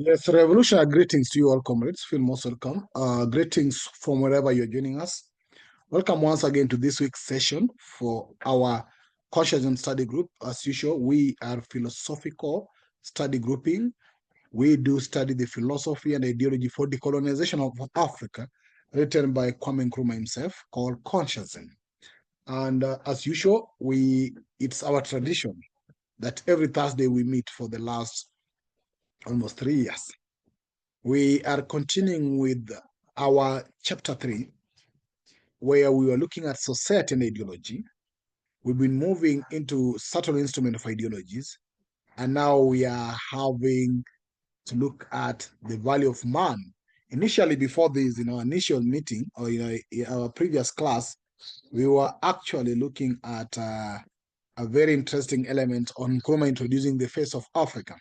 Yes, revolutionary greetings to you all, comrades. Feel most welcome. Greetings from wherever you're joining us. Welcome once again to this week's session for our Consciousness Study Group. As usual, we are philosophical study grouping. We do study the philosophy and ideology for decolonization of Africa, written by Kwame Nkrumah himself, called Consciousness. And as usual, it's our tradition that every Thursday we meet for the last almost 3 years. We are continuing with our chapter 3, where we were looking at society and ideology. We've been moving into subtle instrument of ideologies, and now we are having to look at the value of man. Initially, before this, in our initial meeting, or in our previous class, we were actually looking at a very interesting element on Nkrumah introducing the face of Africa.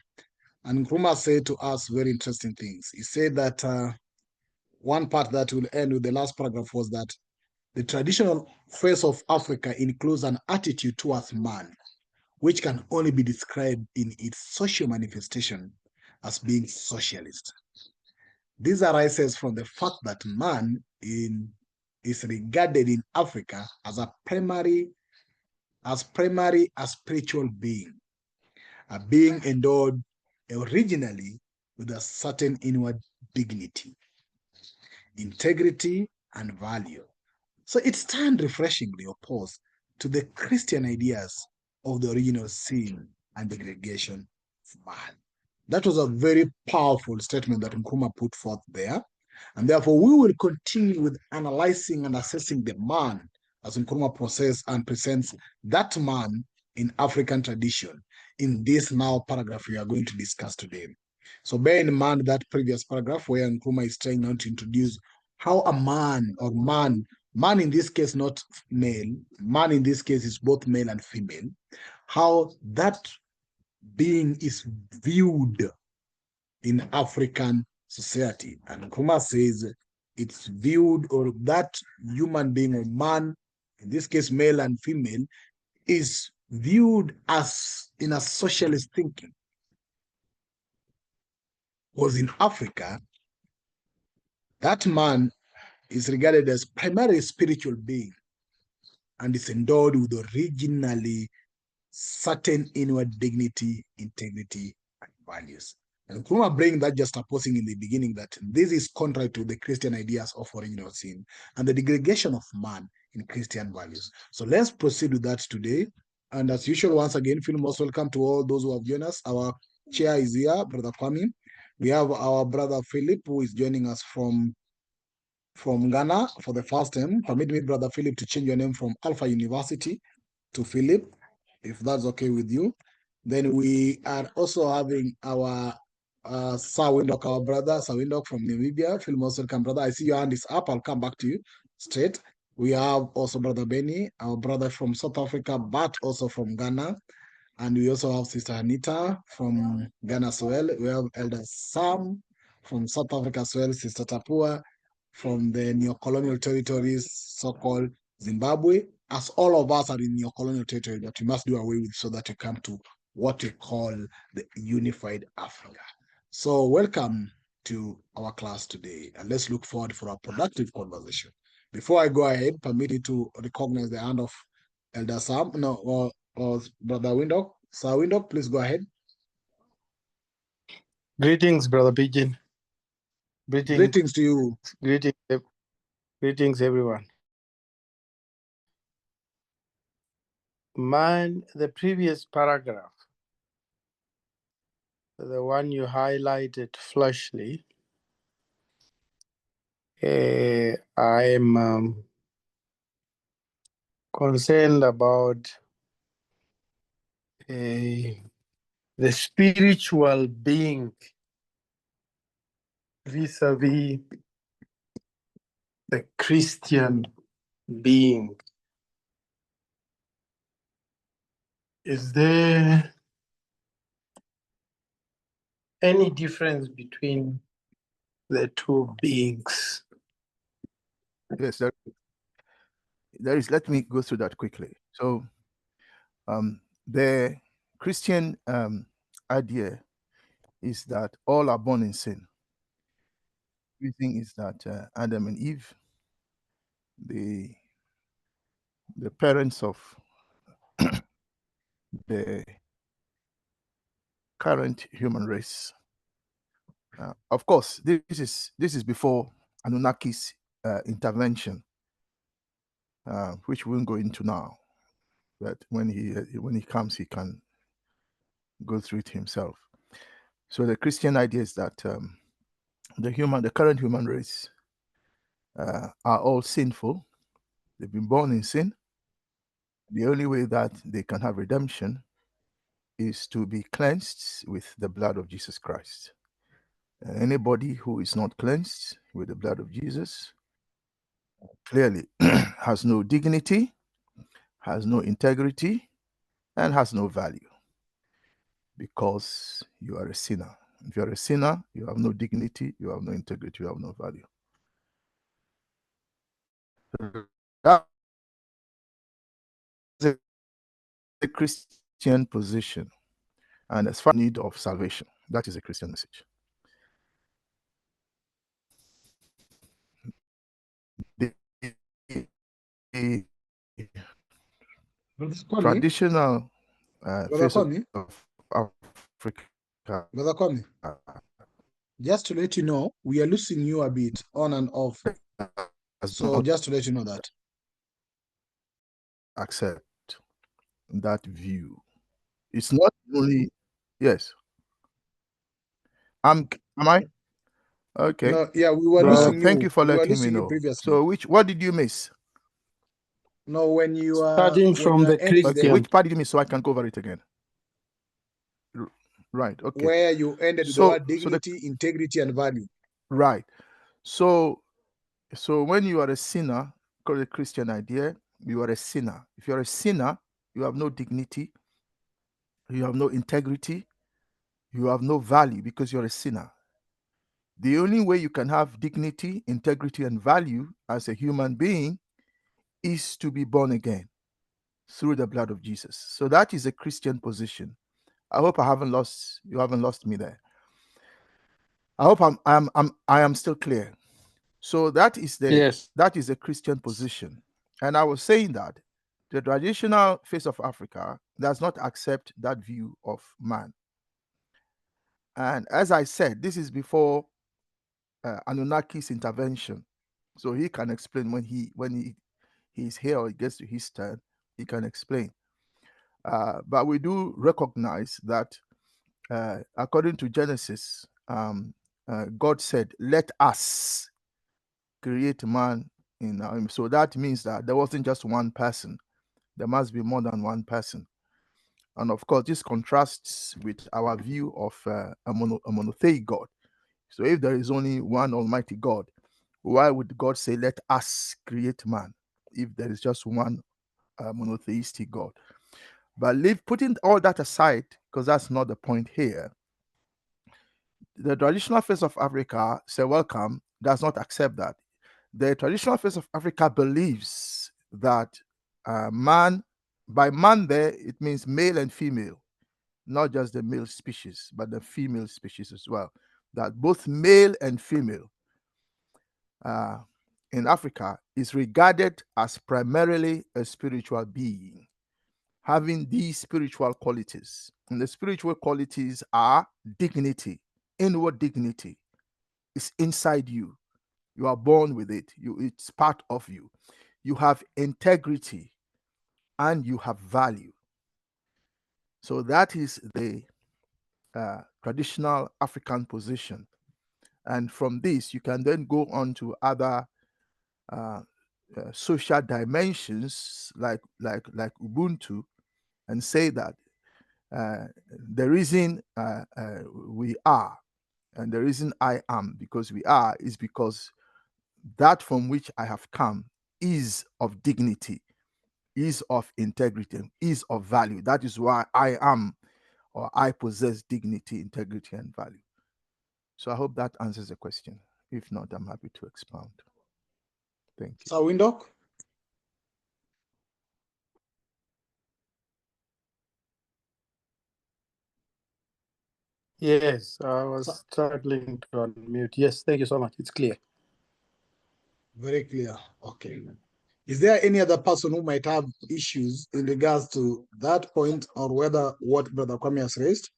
And Nkrumah said to us very interesting things. He said that one part that will end with the last paragraph was that the traditional face of Africa includes an attitude towards man, which can only be described in its social manifestation as being socialist. This arises from the fact that man is regarded in Africa as a primary spiritual being, a being endowed originally with a certain inward dignity, integrity, and value. So it stands refreshingly opposed to the Christian ideas of the original sin and degradation of man. That was a very powerful statement that Nkrumah put forth there. And therefore, we will continue with analyzing and assessing the man as Nkrumah processes and presents that man in African tradition in this now paragraph we are going to discuss today. So bear in mind that previous paragraph where Nkrumah is trying now to introduce how a man in this case not male, man in this case is both male and female, how that being is viewed in African society. And Nkrumah says it's viewed, or that human being or man, in this case male and female, is viewed as in a socialist thinking. Because in Africa, that man is regarded as primarily spiritual being and is endowed with originally certain inward dignity, integrity, and values. And Nkrumah bring that just opposing in the beginning that this is contrary to the Christian ideas of original sin and the degradation of man in Christian values. So let's proceed with that today. And as usual, once again, feel most welcome to all those who have joined us. Our chair is here, Brother Kwame. We have our brother Philip, who is joining us from Ghana for the first time. Permit me, Brother Philip, to change your name from Alpha University to Philip, if that's okay with you. Then we are also having our Sir Windhoek, our brother, Sir Windhoek from Namibia. Feel most welcome, brother. I see your hand is up. I'll come back to you straight. We have also Brother Benny, our brother from South Africa, but also from Ghana. And we also have Sister Anita from Ghana as well. We have Elder Sam from South Africa as well, Sister Tapua from the neo-colonial territories, so-called Zimbabwe, as all of us are in neo-colonial territory that we must do away with so that we come to what we call the unified Africa. So welcome to our class today, and let's look forward for a productive conversation. Before I go ahead, permit me to recognize the hand of Elder Sam, or Brother Windhoek. Sir Windhoek, please go ahead. Greetings, Brother Pigeon. Greetings to you. Greetings, everyone. Man, the previous paragraph, the one you highlighted flashly, I am concerned about the spiritual being vis-a-vis the Christian being. Is there any difference between the two beings? Yes, there is. Let me go through that quickly. So the Christian idea is that all are born in sin. The thing is that Adam and Eve, the parents of the current human race. Of course, this is before Anunnaki's intervention, which we won't go into now. But when he comes, he can go through it himself. So the Christian idea is that the current human race are all sinful. They've been born in sin. The only way that they can have redemption is to be cleansed with the blood of Jesus Christ. And anybody who is not cleansed with the blood of Jesus clearly has no dignity, has no integrity, and has no value, because you are a sinner. If you are a sinner, you have no dignity, you have no integrity, you have no value. That's a Christian position. And as far as need of salvation, that is a Christian message. The traditional face of Africa. Brother Kwame, just to let you know, we are losing you a bit on and off. So just to let you know that. Accept that view. It's not only, yes. Am I? Okay. No, yeah, we were losing you. Thank you for letting me know. Previously. So what did you miss? No, when you are starting from the Christian. Okay, which part did you miss so I can cover it again? Right. Okay. Where you ended the word dignity, integrity, and value. Right. So when you are a sinner, according to the Christian idea, you are a sinner. If you are a sinner, you have no dignity, you have no integrity, you have no value, because you're a sinner. The only way you can have dignity, integrity, and value as a human being is to be born again through the blood of Jesus. So that is a Christian position. I hope you haven't lost me there. I hope I am still clear. So that is a Christian position. And I was saying that the traditional face of Africa does not accept that view of man. And as I said, this is before Anunnaki's intervention. So he can explain when he's here or he gets to his turn, he can explain. But we do recognize that according to Genesis, God said, "Let us create man in our image." So that means that there wasn't just one person. There must be more than one person. And of course, this contrasts with our view of a monotheistic God. So if there is only one Almighty God, why would God say, "Let us create man," if there is just one monotheistic God? But putting all that aside, because that's not the point here, the traditional face of Africa, say welcome, does not accept that. The traditional face of Africa believes that man, by man there, it means male and female, not just the male species, but the female species as well. That both male and female in Africa is regarded as primarily a spiritual being, having these spiritual qualities. And the spiritual qualities are dignity, inward dignity. It's inside you. You are born with it. It's part of you. You have integrity and you have value. So that is the traditional African position. And from this, you can then go on to other social dimensions like Ubuntu, and say that the reason we are, and the reason I am because we are, is because that from which I have come is of dignity, is of integrity, is of value. That is why I am, or I possess dignity, integrity, and value. So I hope that answers the question. If not, I'm happy to expound. Thank you. So, Windhoek? Yes, I was struggling to unmute. Yes, thank you so much. It's clear. Very clear. Okay. Is there any other person who might have issues in regards to that point, or whether what Brother Kwame has raised?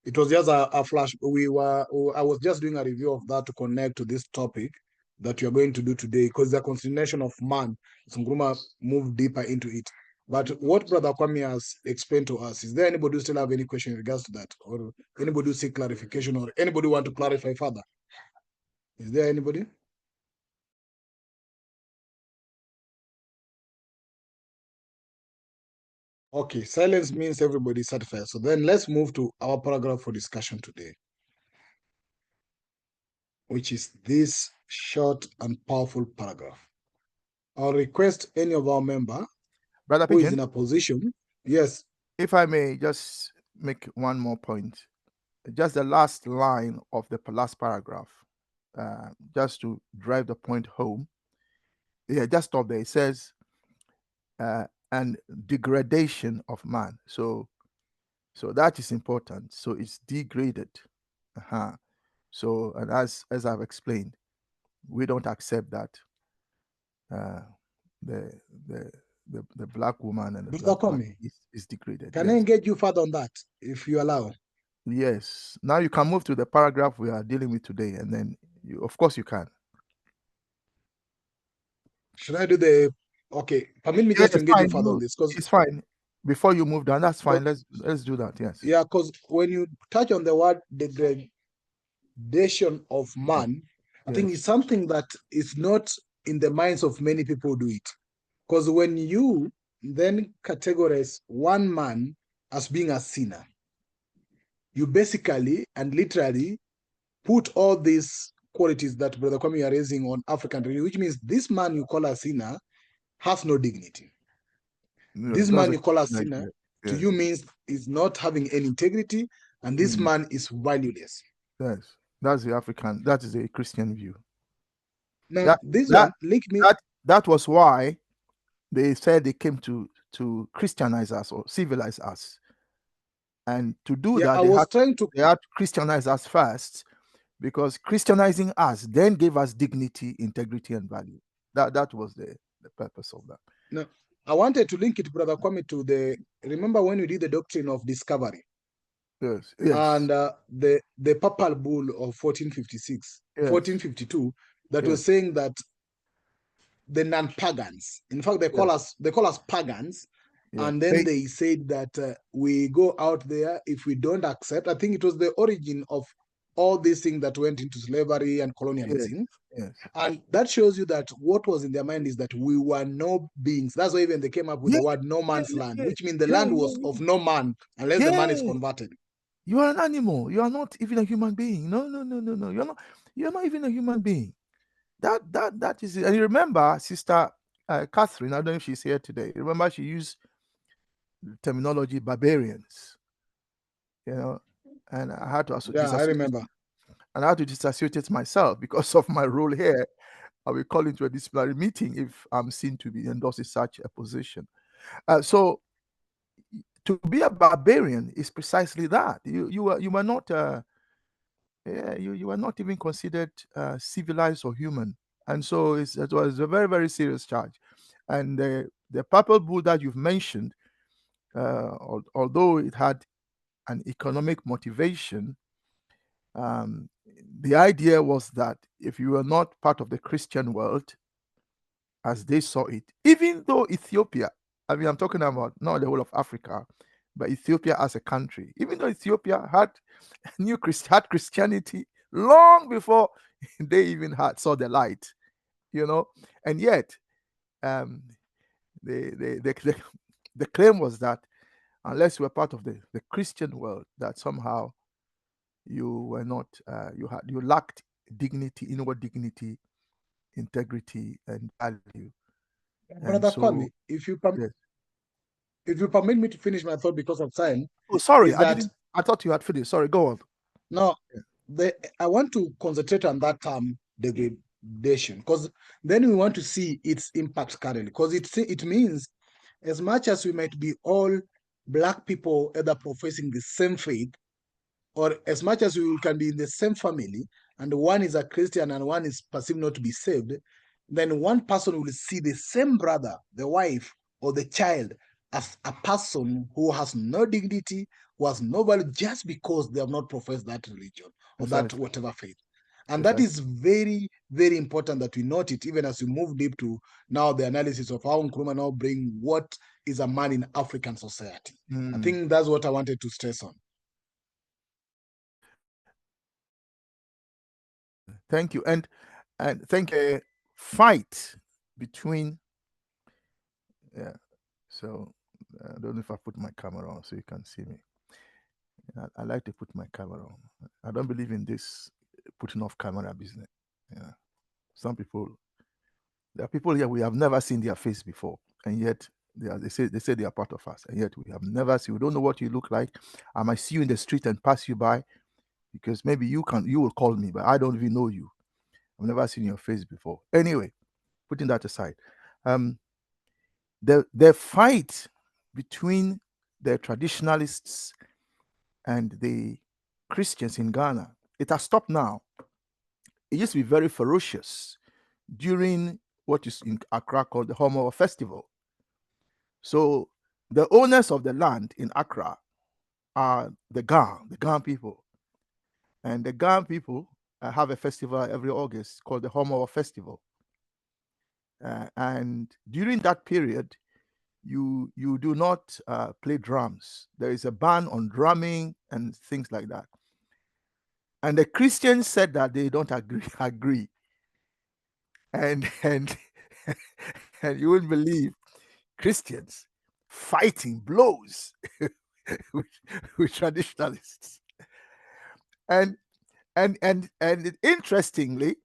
It was just a flash. I was just doing a review of that to connect to this topic that you're going to do today, because the continuation of man, Sunguruma move deeper into it. But what Brother Kwame has explained to us, is there anybody who still have any question in regards to that, or anybody who seek clarification, or anybody want to clarify further? Is there anybody? Okay, silence means everybody is satisfied. So then let's move to our paragraph for discussion today, which is this short and powerful paragraph. I'll request any of our member Brother who is Pigeon, in a position. Yes. if I may just make one more point, just the last line of the last paragraph, just to drive the point home. Yeah, just stop there. It says, and degradation of man. So that is important. So it's degraded. Uh-huh. So, and as I've explained, we don't accept that the black woman and the Brother black man Kwame, is degraded. can I Yes. engage you further on that, if you allow? Yes. Now you can move to the paragraph we are dealing with today, and then of course you can. Should I do the? Okay, permit me Yeah, just to it's engage you fine. further on this, because It's fine. Before you move down, that's fine. Let's do that. Yes. yeah, because when you touch on the word degradation of man, I think it's something that is not in the minds of many people do it. Because when you then categorize one man as being a sinner, you basically and literally put all these qualities that Brother Kwame are raising on African religion, which means this man you call a sinner has no dignity. This man you call a sinner to you means is not having any integrity, and this man is valueless. Yes, that's the African. That is a Christian view. Now one link me. That was why they said they came to Christianize us or civilize us, and to do that they had to Christianize us first, because Christianizing us then gave us dignity, integrity, and value. That was the purpose of that. No, I wanted to link it, Brother Kwame, to remember when we did the doctrine of discovery. Yes. And the papal bull of 1456, 1452, that was saying that the non-pagans, in fact, they call us pagans, and then they said that we go out there if we don't accept. I think it was the origin of all these things that went into slavery and colonialism. And that shows you that what was in their mind is that we were no beings. That's why even they came up with the word no man's land, which means the land was of no man unless the man is converted. You are an animal. You are not even a human being. No. You're not even a human being. That is it. And you remember, Sister Catherine, I don't know if she's here today. Remember, she used the terminology barbarians. And I had to I remember. And I had to disassociate myself because of my role here. I will call into a disciplinary meeting if I'm seen to be endorsing such a position. So to be a barbarian is precisely that. You were not you were not even considered civilized or human, and so it was a very, very serious charge. And the purple bull that you've mentioned, although it had an economic motivation, the idea was that if you were not part of the Christian world as they saw it, even though Ethiopia, I mean, I'm talking about not the whole of Africa, but Ethiopia as a country, even though Ethiopia had Christianity long before they even saw the light, and yet the claim was that unless you were part of the Christian world, that somehow you were not, you lacked dignity, inward dignity, integrity, and value. Brother Kwame, if you permit me to finish my thought because of time. Oh, sorry, I thought you had finished. Sorry, go on. No, I want to concentrate on that term degradation, because then we want to see its impact currently, because it means as much as we might be all black people either professing the same faith, or as much as we can be in the same family, and one is a Christian and one is perceived not to be saved, then one person will see the same brother, the wife, or the child as a person who has no dignity, who has no value, just because they have not professed that religion or that whatever faith. And that is very, very important that we note it, even as we move deep to now the analysis of how Nkrumah now bring what is a man in African society. I think that's what I wanted to stress on. Thank you. And thank you. Fight between, yeah. So I don't know if I put my camera on so you can see me. I like to put my camera on. I don't believe in this putting off camera business. Yeah. Some people, there are people here we have never seen their face before, and yet they say they are part of us, and yet we have never seen. We don't know what you look like. I might see you in the street and pass you by, because maybe you will call me, but I don't even know you. I've never seen your face before. Anyway, putting that aside, the fight between the traditionalists and the Christians in Ghana, it has stopped now. It used to be very ferocious during what is in Accra called the Homo Festival. So the owners of the land in Accra are the Gan people. And the Gan people have a festival every August called the Homo Festival. And during that period, you do not play drums. There is a ban on drumming and things like that. And the Christians said that they don't agree. And and you wouldn't believe Christians fighting blows with traditionalists. And interestingly,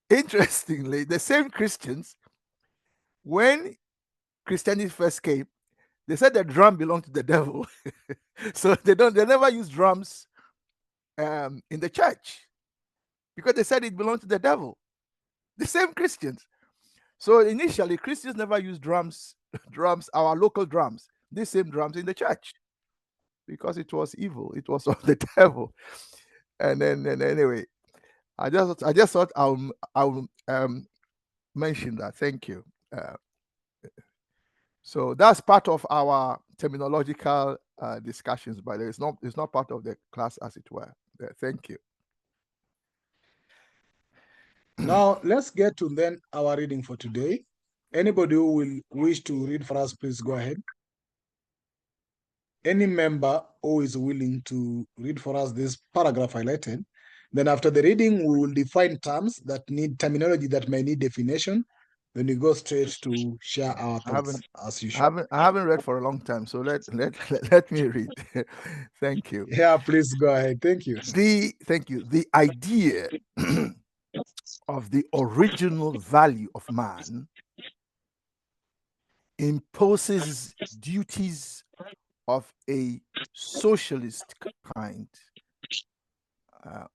the same Christians, when Christianity first came, they said the drum belonged to the devil. So they never use drums in the church, because they said it belonged to the devil. The same Christians. So initially, Christians never used drums, our local drums, these same drums in the church, because it was evil. It was of the devil. And then anyway, I just thought I'll mention that. Thank you. So that's part of our terminological discussions, but it's not part of the class, as it were. Thank you. Now let's get to then our reading for today. Anybody who will wish to read for us, please go ahead. Any member who is willing to read for us this paragraph highlighted. Then after the reading, we will define terms that need terminology that may need definition. Then we go straight to share our thoughts as usual. I haven't read for a long time, so let me read. Thank you. Yeah, please go ahead. Thank you. Thank you. The idea of the original value of man imposes duties of a socialist kind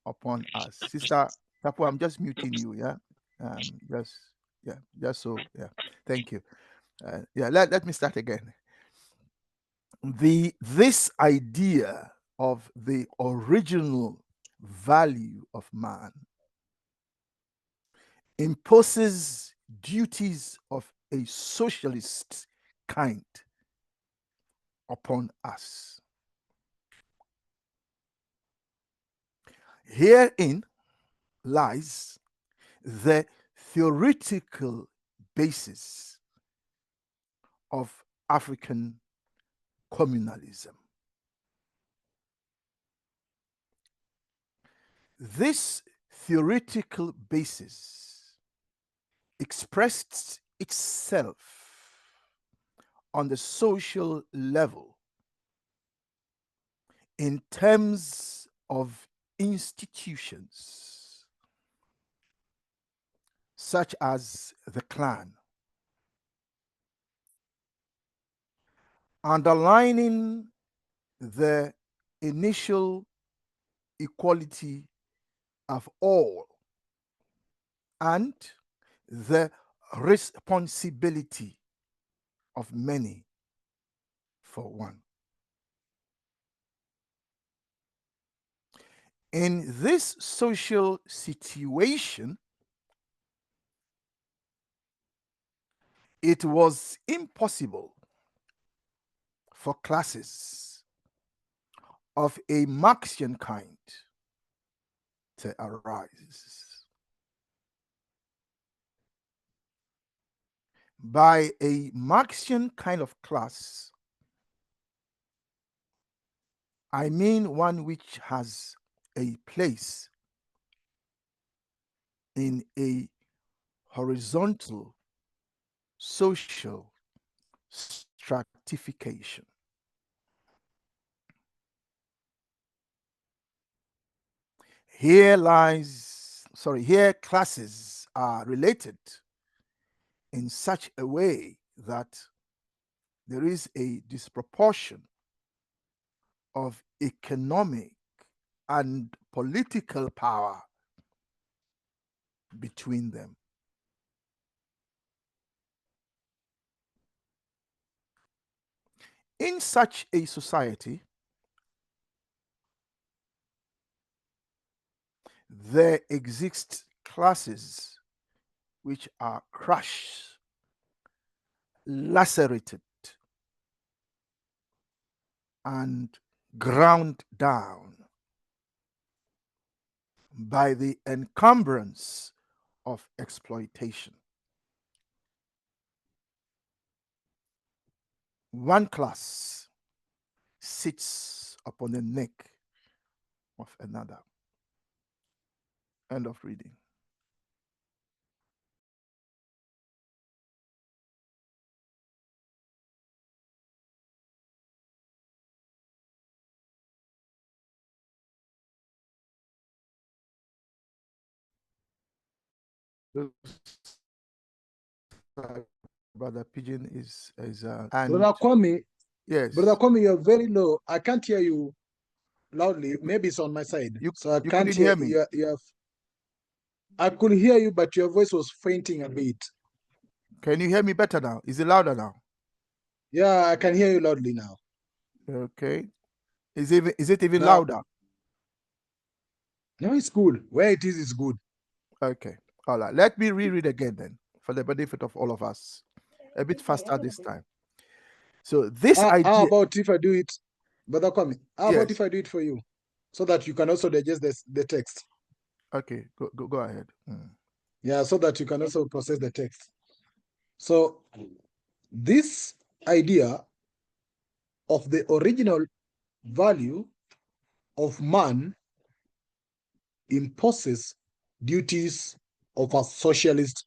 upon us. Sister Tapu, I'm just muting you, yeah? Just so, yeah. Thank you. Let me start again. This idea of the original value of man imposes duties of a socialist kind upon us. Herein lies the theoretical basis of African communalism. This theoretical basis expressed itself on the social level in terms of institutions such as the clan, underlining the initial equality of all and the responsibility of many for one. In this social situation, it was impossible for classes of a Marxian kind to arise. By a Marxian kind of class, I mean one which has a place in a horizontal social stratification. Here classes are related in such a way that there is a disproportion of economic and political power between them. In such a society, there exist classes which are crushed, lacerated, and ground down by the encumbrance of exploitation. One class sits upon the neck of another. End of reading. Brother Pigeon is and Brother Kwame, yes, Brother Kwame, you're very low. I can't hear you loudly. Maybe it's on my side. So I you can't couldn't hear me. I could hear you, but your voice was fainting a bit. Can you hear me better now? Is it louder now? Yeah, I can hear you loudly now. Okay. Is it even Now- louder? No, it's good. Where it is good. Okay. All right. Let me reread again then for the benefit of all of us. A bit faster this time. So this How idea. about if I do it, Brother Kwame? How about Yes. if I do it for you, so that you can also digest the text? Okay. Go ahead. Yeah, so that you can also process the text. So this idea of the original value of man imposes duties of a socialist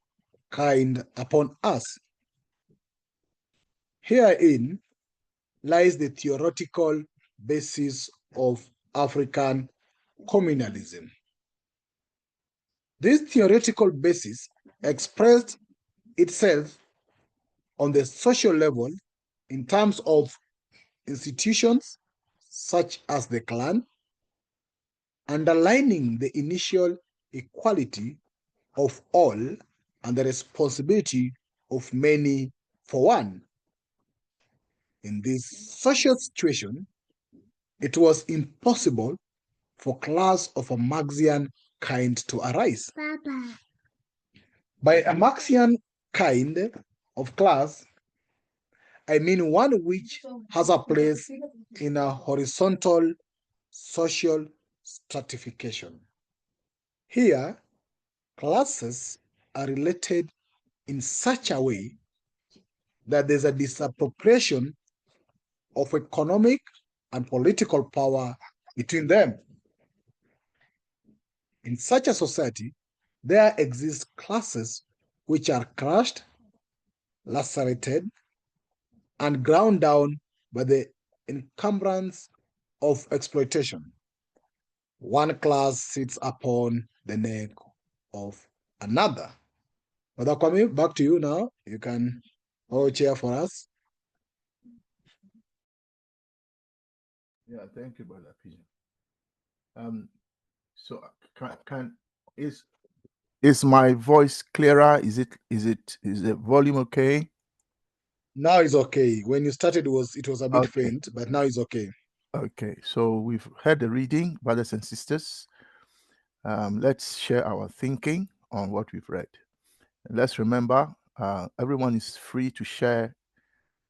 kind upon us. Herein lies the theoretical basis of African communalism. This theoretical basis expressed itself on the social level in terms of institutions such as the clan, underlining the initial equality of all and the responsibility of many for one. In this social situation, it was impossible for class of a Marxian kind to arise. Papa. By a Marxian kind of class, I mean one which has a place in a horizontal social stratification. Here, classes are related in such a way that there's a disappropriation of economic and political power between them. In such a society, there exist classes which are crushed, lacerated, and ground down by the encumbrance of exploitation. One class sits upon the neck of another. Brother Kwame, back to you now. You can hold chair for us. Yeah, thank you, Brother Pigeon. So is my voice clearer? Is the volume okay? Now it's okay. When you started, it was a bit Okay. faint, but now it's okay. Okay, so we've heard the reading, brothers and sisters. Let's share our thinking on what we've read. And let's remember, everyone is free to share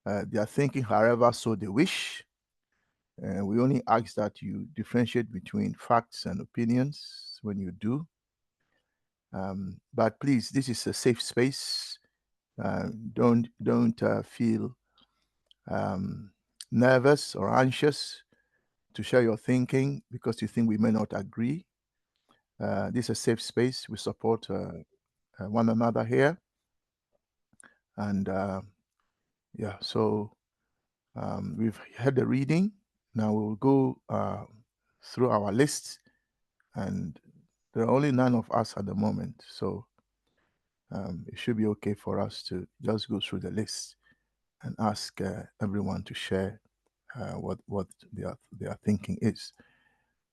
their thinking however so they wish. And we only ask that you differentiate between facts and opinions when you do. But please, this is a safe space. Don't feel nervous or anxious to share your thinking because you think we may not agree. This is a safe space. We support one another here. And yeah, so we've had the reading. Now we'll go through our list, and there are only 9 of us at the moment. So it should be okay for us to just go through the list and ask everyone to share what their thinking is.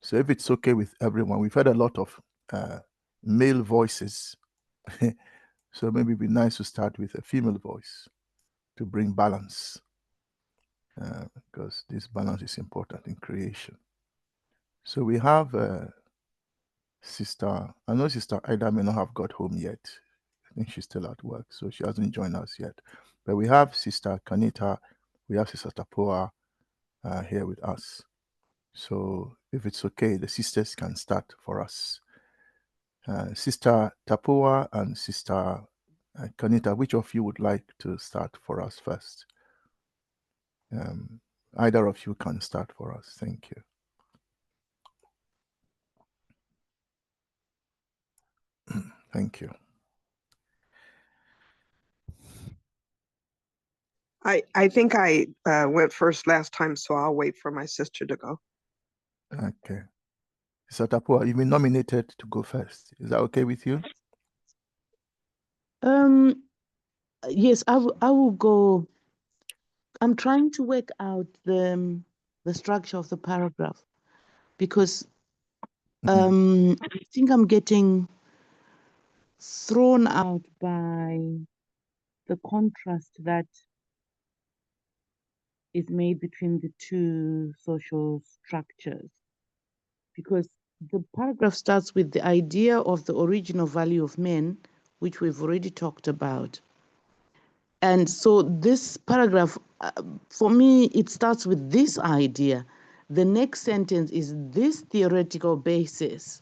So if it's okay with everyone, we've had a lot of male voices. So maybe it'd be nice to start with a female voice to bring balance, because this balance is important in creation. So we have Sister, I know Sister Ida may not have got home yet. I think she's still at work, so she hasn't joined us yet. But we have Sister Kanita, we have Sister Tapoa here with us. So if it's okay, the sisters can start for us. Sister Tapoa and Sister Kanita, which of you would like to start for us first? Either of you can start for us. Thank you. Thank you. I think I went first last time, so I'll wait for my sister to go. Okay. Sister Tapoa, you've been nominated to go first. Is that okay with you? Yes, I will go. I'm trying to work out the structure of the paragraph because I think I'm getting thrown out by the contrast that is made between the two social structures. Because the paragraph starts with the idea of the original value of men, which we've already talked about. And so this paragraph, for me, it starts with this idea. The next sentence is this theoretical basis,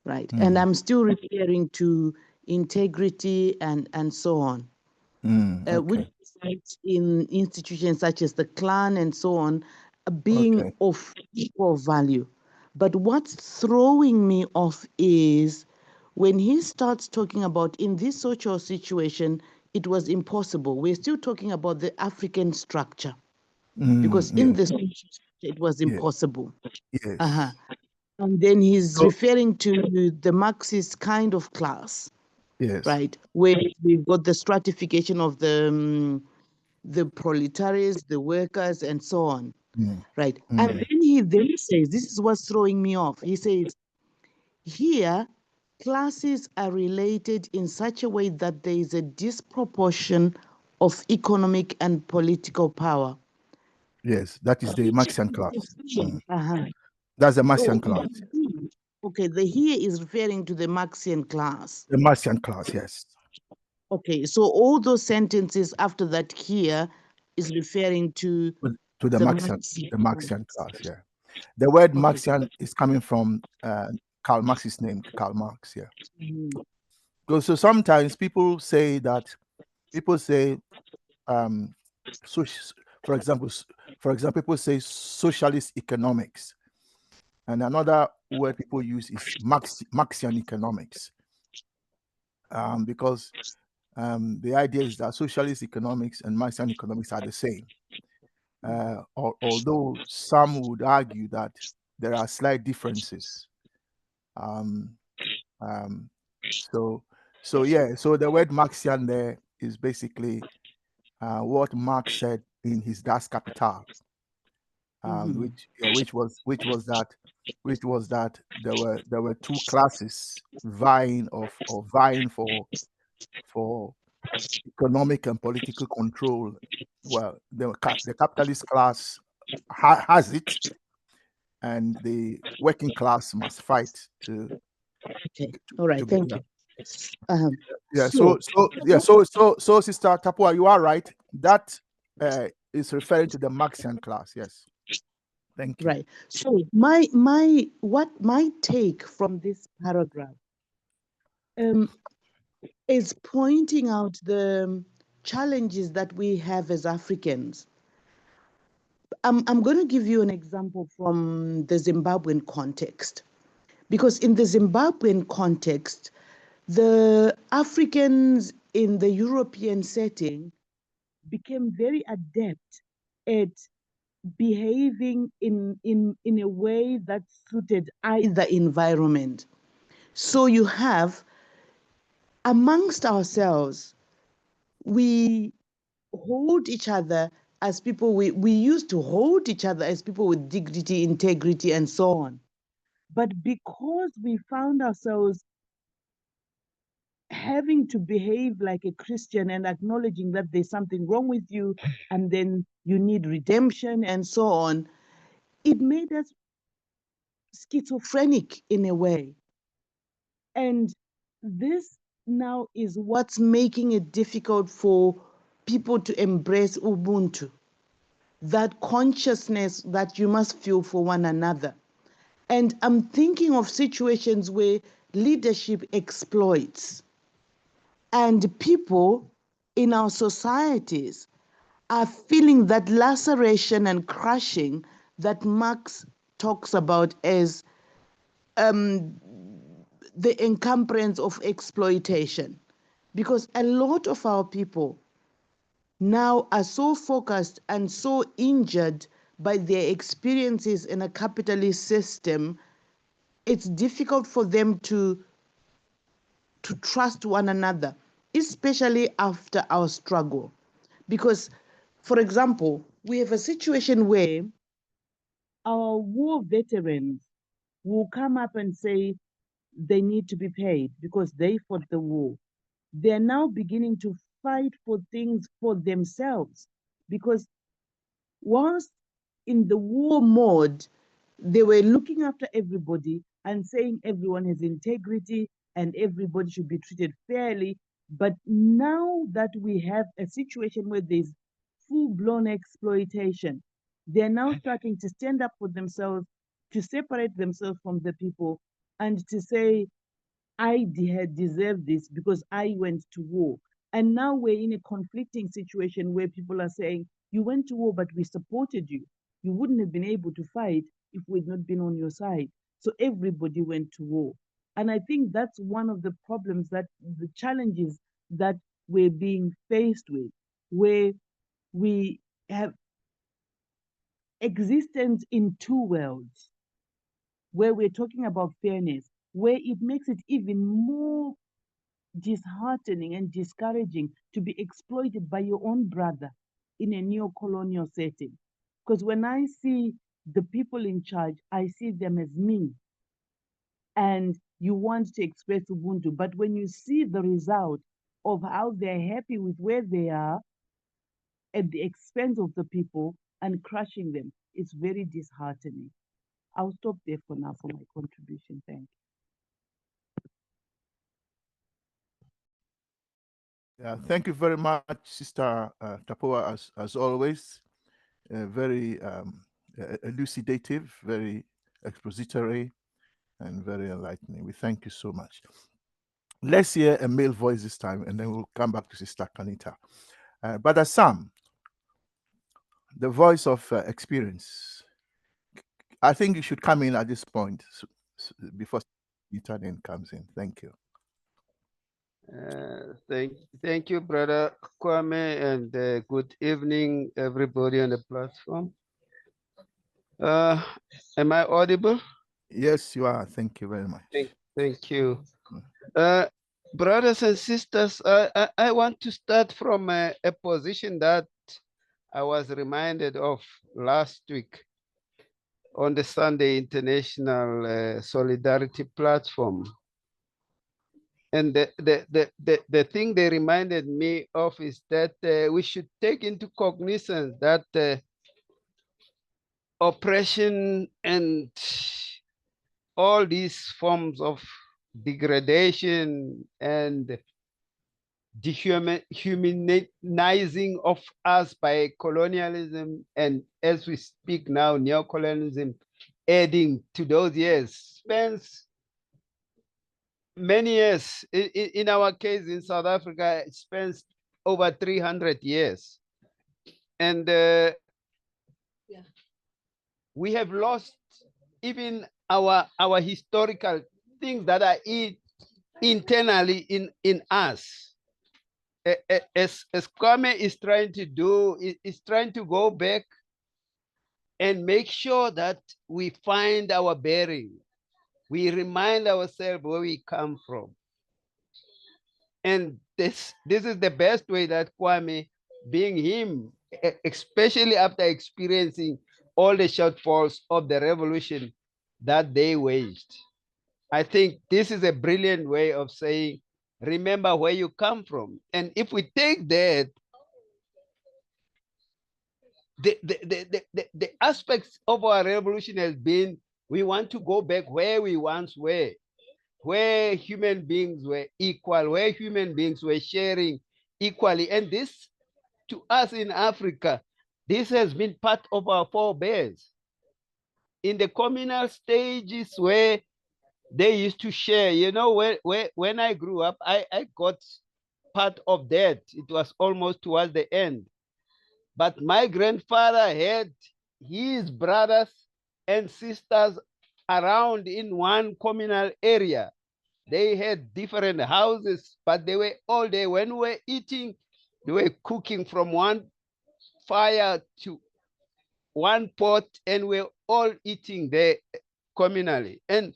right? And I'm still referring to integrity and so on, which resides in institutions such as the clan and so on, being of equal value. But what's throwing me off is when he starts talking about in this social situation, it was impossible. We're still talking about the African structure because in the social structure, it was impossible. Yes. And then he's referring to the Marxist kind of class, right? Where we've got the stratification of the proletariats, the workers, and so on, right? And then he then says, this is what's throwing me off. He says, here, classes are related in such a way that there is a disproportion of economic and political power. Yes, that is the Marxian class. That's the Marxian class. Okay, the here is referring to the Marxian class. The Marxian class, yes. Okay, so all those sentences after that here is referring to the Marxian class, yeah. The word Marxian is coming from Karl Marx's name, Karl Marx, yeah. So sometimes people say, for example, people say socialist economics, and another word people use is Marxian economics, because the idea is that socialist economics and Marxian economics are the same. Although some would argue that there are slight differences. So the word Marxian there is basically what Marx said in his Das Kapital, which was that there were two classes vying for economic and political control. Well, the capitalist class has it, and the working class must fight to. Okay. All right. Thank yeah. you. Yeah. So Sister Tapua, you are right. That is referring to the Marxian class. Yes. Thank you. Right. So my take from this paragraph is pointing out the challenges that we have as Africans. I'm going to give you an example from the Zimbabwean context, because in the Zimbabwean context, the Africans in the European setting became very adept at behaving in a way that suited either environment. So you have, amongst ourselves, we hold each other as people, we used to hold each other as people with dignity, integrity, and so on. But because we found ourselves having to behave like a Christian and acknowledging that there's something wrong with you and then you need redemption and so on, it made us schizophrenic in a way. And this now is what's making it difficult for people to embrace Ubuntu, that consciousness that you must feel for one another. And I'm thinking of situations where leadership exploits, and people in our societies are feeling that laceration and crushing that Marx talks about as the encumbrance of exploitation. Because a lot of our people now are so focused and so injured by their experiences in a capitalist system, it's difficult for them to trust one another, especially after our struggle. Because, for example, we have a situation where our war veterans will come up and say they need to be paid because they fought the war. They're now beginning to fight for things for themselves, because whilst in the war mode, they were looking after everybody and saying everyone has integrity and everybody should be treated fairly. But now that we have a situation where there's full-blown exploitation, they're now starting to stand up for themselves, to separate themselves from the people, and to say, I had deserved this because I went to war. And now we're in a conflicting situation where people are saying, you went to war, but we supported you. You wouldn't have been able to fight if we'd not been on your side. So everybody went to war. And I think that's one of the problems, that the challenges that we're being faced with, where we have existence in two worlds, where we're talking about fairness, where it makes it even more disheartening and discouraging to be exploited by your own brother in a neo-colonial setting. Because when I see the people in charge, I see them as me. And you want to express Ubuntu, but when you see the result of how they're happy with where they are at the expense of the people and crushing them, it's very disheartening. I'll stop there for now for my contribution. Thank you. Yeah, thank you very much, Sister Tapua, as always. Very elucidative, very expository, and very enlightening. We thank you so much. Let's hear a male voice this time, and then we'll come back to Sister Kanita. Brother Sam, the voice of experience. I think you should come in at this point before Kanita then comes in. Thank you. Thank you, Brother Kwame, and good evening, everybody on the platform. Am I audible? Yes, you are. Thank you very much. Thank you. Brothers and sisters, I want to start from a position that I was reminded of last week on the Sunday International Solidarity Platform. And the thing they reminded me of is that we should take into cognizance that oppression and all these forms of degradation and dehumanizing of us by colonialism, and as we speak now, neocolonialism, adding to those years, spends many years. In our case in South Africa, it spends over 300 years. And we have lost even our historical things that are internally in us. As Kwame is trying to do, is trying to go back and make sure that we find our bearing. We remind ourselves where we come from. And this is the best way that Kwame, being him, especially after experiencing all the shortfalls of the revolution that they waged. I think this is a brilliant way of saying, remember where you come from. And if we take that, the aspects of our revolution has been, we want to go back where we once were, where human beings were equal, where human beings were sharing equally. And this, to us in Africa, this has been part of our forebears. In the communal stages where they used to share, you know, when I grew up, I got part of that. It was almost towards the end. But my grandfather had his brothers and sisters around in one communal area. They had different houses, but they were all there. When we were eating, they were cooking from one fire to one pot, and we're all eating there communally. And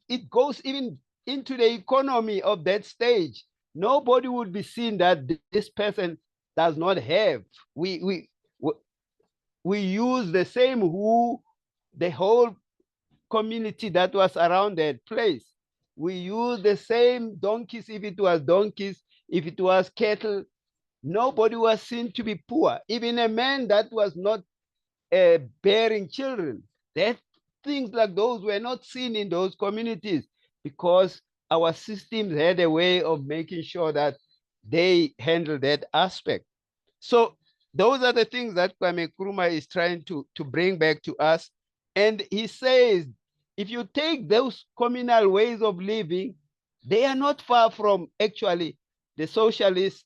it goes even into the economy of that stage. Nobody would be seen that this person does not have. We use the same the whole community that was around that place. We use the same donkeys if it was donkeys, if it was cattle. Nobody was seen to be poor. Even a man that was not bearing children, that things like those were not seen in those communities, because our systems had a way of making sure that they handle that aspect. So those are the things that Kwame Nkrumah is trying to bring back to us. And he says, if you take those communal ways of living, they are not far from actually the socialist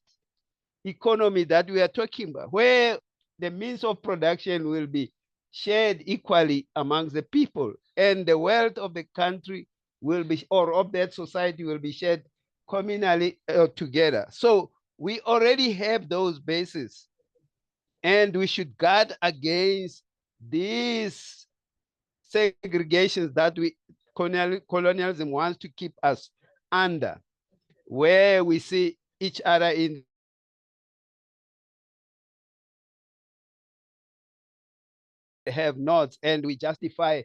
economy that we are talking about, where the means of production will be shared equally amongst the people, and the wealth of the country will be, or of that society, will be shared communally together. So we already have those bases, and we should guard against these segregations that colonialism wants to keep us under, where we see each other in have nots, and we justify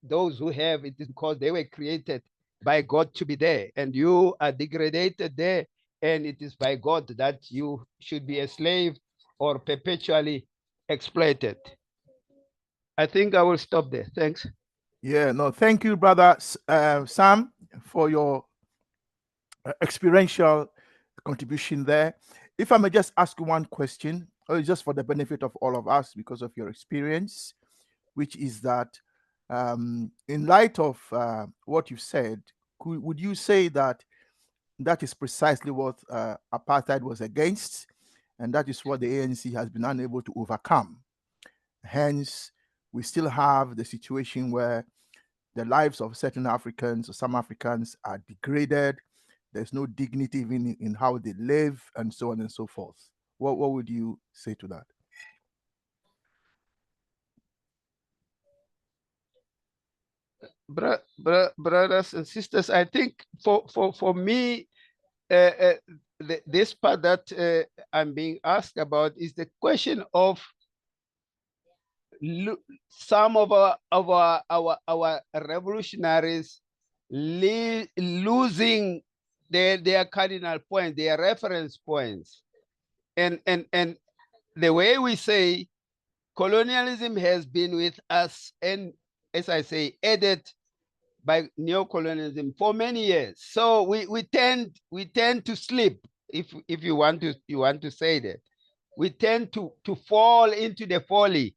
those who have it because they were created by God to be there, and you are degraded there, and it is by God that you should be a slave or perpetually exploited. I think I will stop there. Thanks. Yeah, no, thank you, brother Sam, for your experiential contribution there. If I may just ask you one question, just for the benefit of all of us, because of your experience, which is that in light of what you said, would you say that that is precisely what apartheid was against, and that is what the ANC has been unable to overcome? Hence, we still have the situation where the lives of certain Africans or some Africans are degraded. There's no dignity even in how they live, and so on and so forth. What would you say to that? Brothers and sisters, I think for me, this part that I'm being asked about is the question of some of our revolutionaries losing their cardinal points, their reference points. And the way we say colonialism has been with us, and as I say, aided by neocolonialism for many years. So we tend to sleep, if you want to say that. We tend to fall into the folly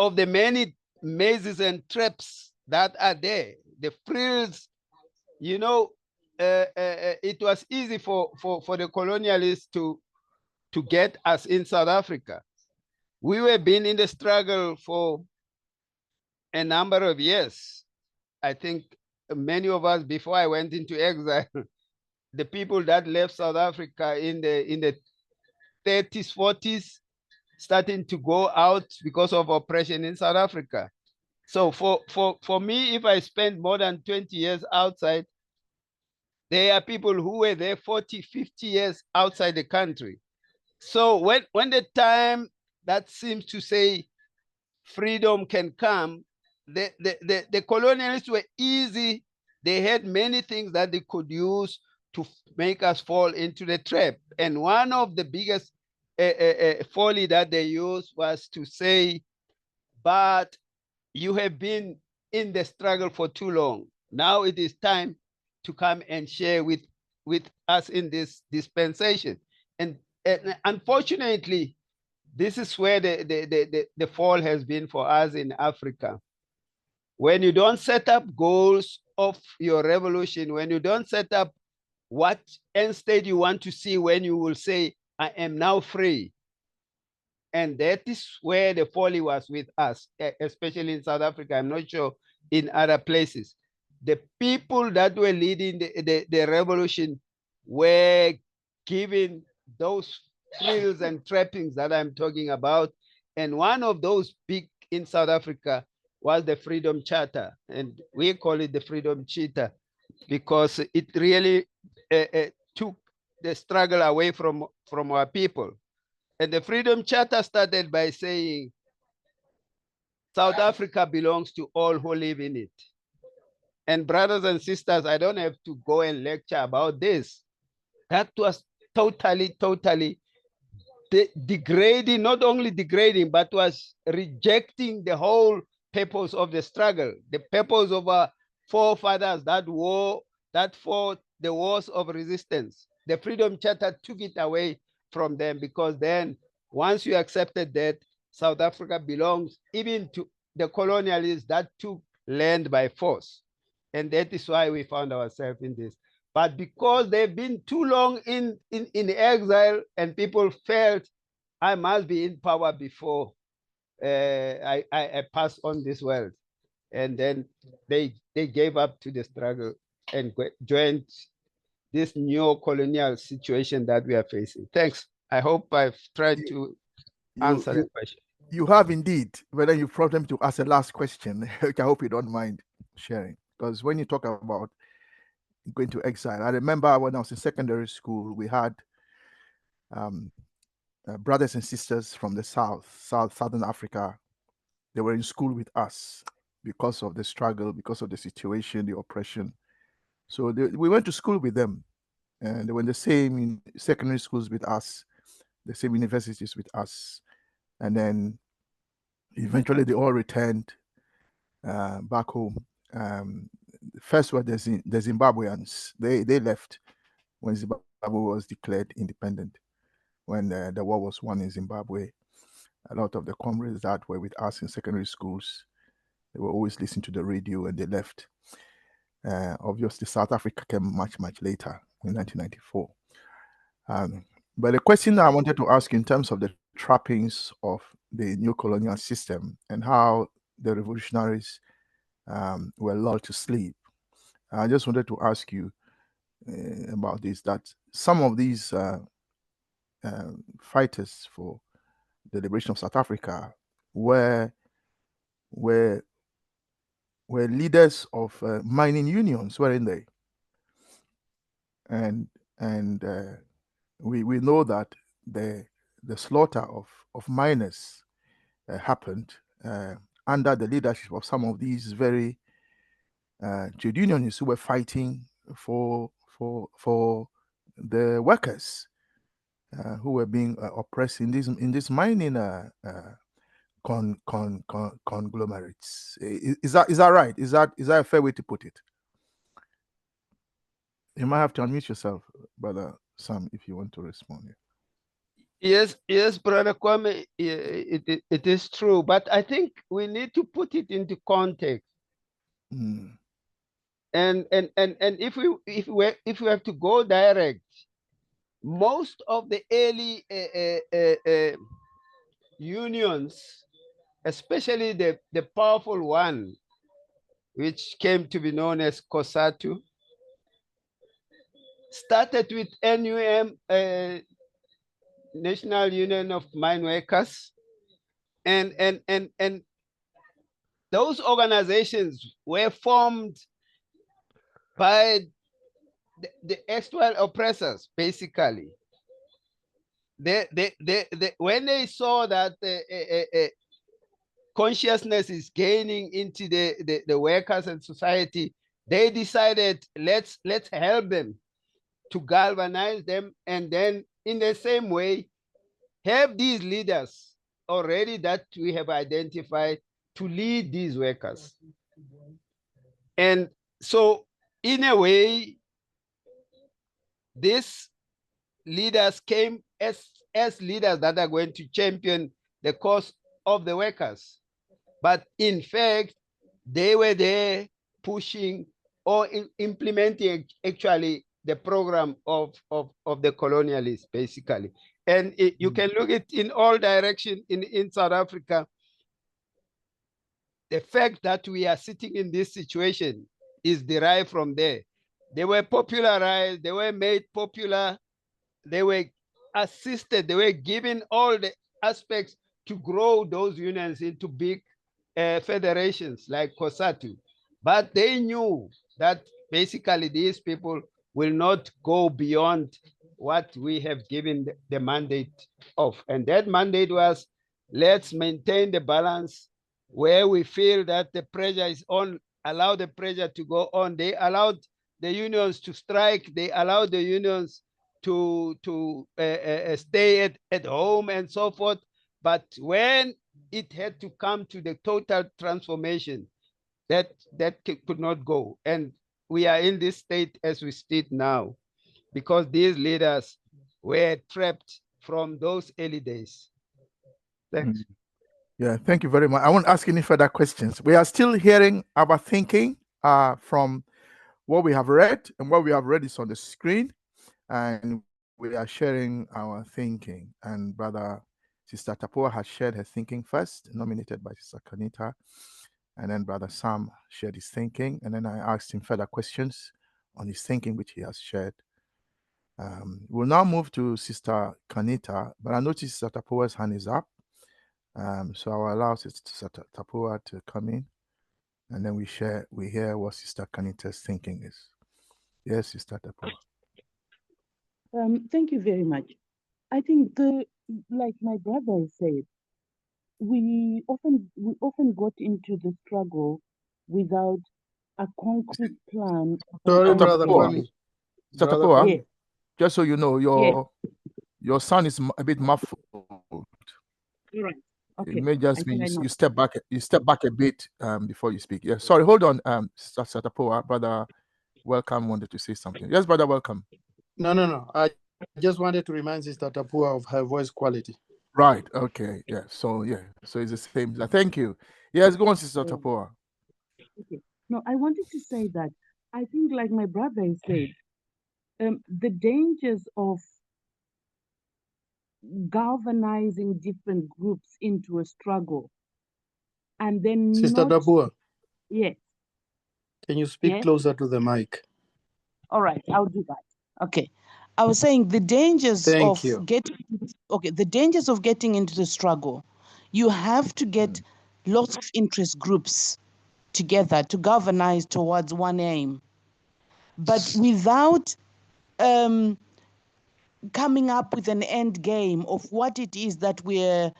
of the many mazes and traps that are there. The frills, you know, it was easy for the colonialists to get us in South Africa. We were been in the struggle for a number of years. I think many of us, before I went into exile, the people that left South Africa in the 30s, 40s, starting to go out because of oppression in South Africa. So for me, if I spend more than 20 years outside, there are people who were there 40, 50 years outside the country. So when the time that seems to say freedom can come, the colonialists were easy. They had many things that they could use to make us fall into the trap. And one of the biggest folly that they used was to say, but you have been in the struggle for too long. Now it is time to come and share with us in this dispensation. And unfortunately, this is where the fall has been for us in Africa. When you don't set up goals of your revolution, when you don't set up what end state you want to see, when you will say, I am now free. And that is where the folly was with us, especially in South Africa. I'm not sure in other places. The people that were leading the revolution were given those frills and trappings that I'm talking about. And one of those big in South Africa was the Freedom Charter. And we call it the Freedom Cheetah because it really took the struggle away from our people. And the Freedom Charter started by saying, South Africa belongs to all who live in it. And brothers and sisters, I don't have to go and lecture about this. That was totally degrading, not only degrading, but was rejecting the whole purpose of the struggle, the purpose of our forefathers that fought the wars of resistance. The Freedom Charter took it away from them because then once you accepted that, South Africa belongs even to the colonialists that took land by force. And that is why we found ourselves in this. But because they've been too long in exile and people felt I must be in power before I pass on this world. And then they gave up to the struggle and joined this neo-colonial situation that we are facing. Thanks. I hope I've tried to answer the question. You have indeed, but then you brought them to ask a last question, which I hope you don't mind sharing. Because when you talk about going to exile, I remember when I was in secondary school, we had brothers and sisters from the Southern Africa. They were in school with us because of the struggle, because of the situation, the oppression. So we went to school with them, and they were in the same secondary schools with us, the same universities with us. And then eventually they all returned back home. First were the Zimbabweans. They left when Zimbabwe was declared independent, when the war was won in Zimbabwe. A lot of the comrades that were with us in secondary schools, they were always listening to the radio, and they left. Obviously, South Africa came much later in 1994. But the question I wanted to ask in terms of the trappings of the new colonial system and how the revolutionaries were lulled to sleep, I just wanted to ask you about this, that some of these fighters for the liberation of South Africa were leaders of mining unions, weren't they? And we know that the slaughter of miners happened under the leadership of some of these very trade unionists who were fighting for the workers who were being oppressed in this mining conglomerates. Is that right? Is that a fair way to put it? You might have to unmute yourself, Brother Sam, if you want to respond. Yes, Brother Kwame, it is true, but I think we need to put it into context. Mm. And if we have to go direct, most of the early unions, especially the powerful one, which came to be known as COSATU, started with NUM, National Union of Mine Workers, and those organizations were formed by the actual oppressors, basically. When they saw that consciousness is gaining into the workers and society, they decided let's help them to galvanize them, and then in the same way have these leaders already that we have identified to lead these workers. And so in a way, these leaders came as leaders that are going to champion the cause of the workers. But in fact, they were there pushing or implementing actually the program of the colonialists, basically. And you can look at in all directions in South Africa. The fact that we are sitting in this situation is derived from there. They were popularized, they were made popular, they were assisted, they were given all the aspects to grow those unions into big federations like COSATU. But they knew that basically these people will not go beyond what we have given the mandate of. And that mandate was, let's maintain the balance where we feel that the pressure is on, allow the pressure to go on. They allowed the unions to strike, they allowed the unions to stay at home and so forth. But when it had to come to the total transformation, that could not go. And we are in this state as we sit now, because these leaders were trapped from those early days. Thanks. Yeah, thank you very much. I won't ask any further questions. We are still hearing our thinking from what we have read, and what we have read is on the screen, and we are sharing our thinking. And Sister Tapua has shared her thinking first, nominated by Sister Kanita, and then Brother Sam shared his thinking, and then I asked him further questions on his thinking, which he has shared. We'll now move to Sister Kanita, but I notice Sister Tapua's hand is up. So I'll allow Sister Tapua to come in, and then we hear what Sister Kanita's thinking is. Yes, Sister Tapua. Thank you very much. I think like my brother said, we often got into the struggle without a concrete plan. Sorry, on Brother Tapua. Kwame. Sister Brother Tapua, Kwame. Yes, just so you know, your sound is a bit muffled. all right. Okay. It may just I be think I know. you step back a bit before you speak. Yeah, sorry, hold on, Sister Tapua. Brother Welcome wanted to say something. Yes, Brother Welcome. No. I just wanted to remind Sister Tapua of her voice quality. Right. Okay. Yeah. So it's the same. Thank you. Yes, go on, Sister Tapua. Okay. No, I wanted to say that I think, like my brother said, the dangers of galvanizing different groups into a struggle, and then Sister not. Tapua, Yes. can you speak Yes. closer to the mic? All right, I'll do that. Okay. I was saying the dangers Thank you. the dangers of getting into the struggle. You have to get lots of interest groups together to galvanize towards one aim. But without coming up with an end game of what it is that we're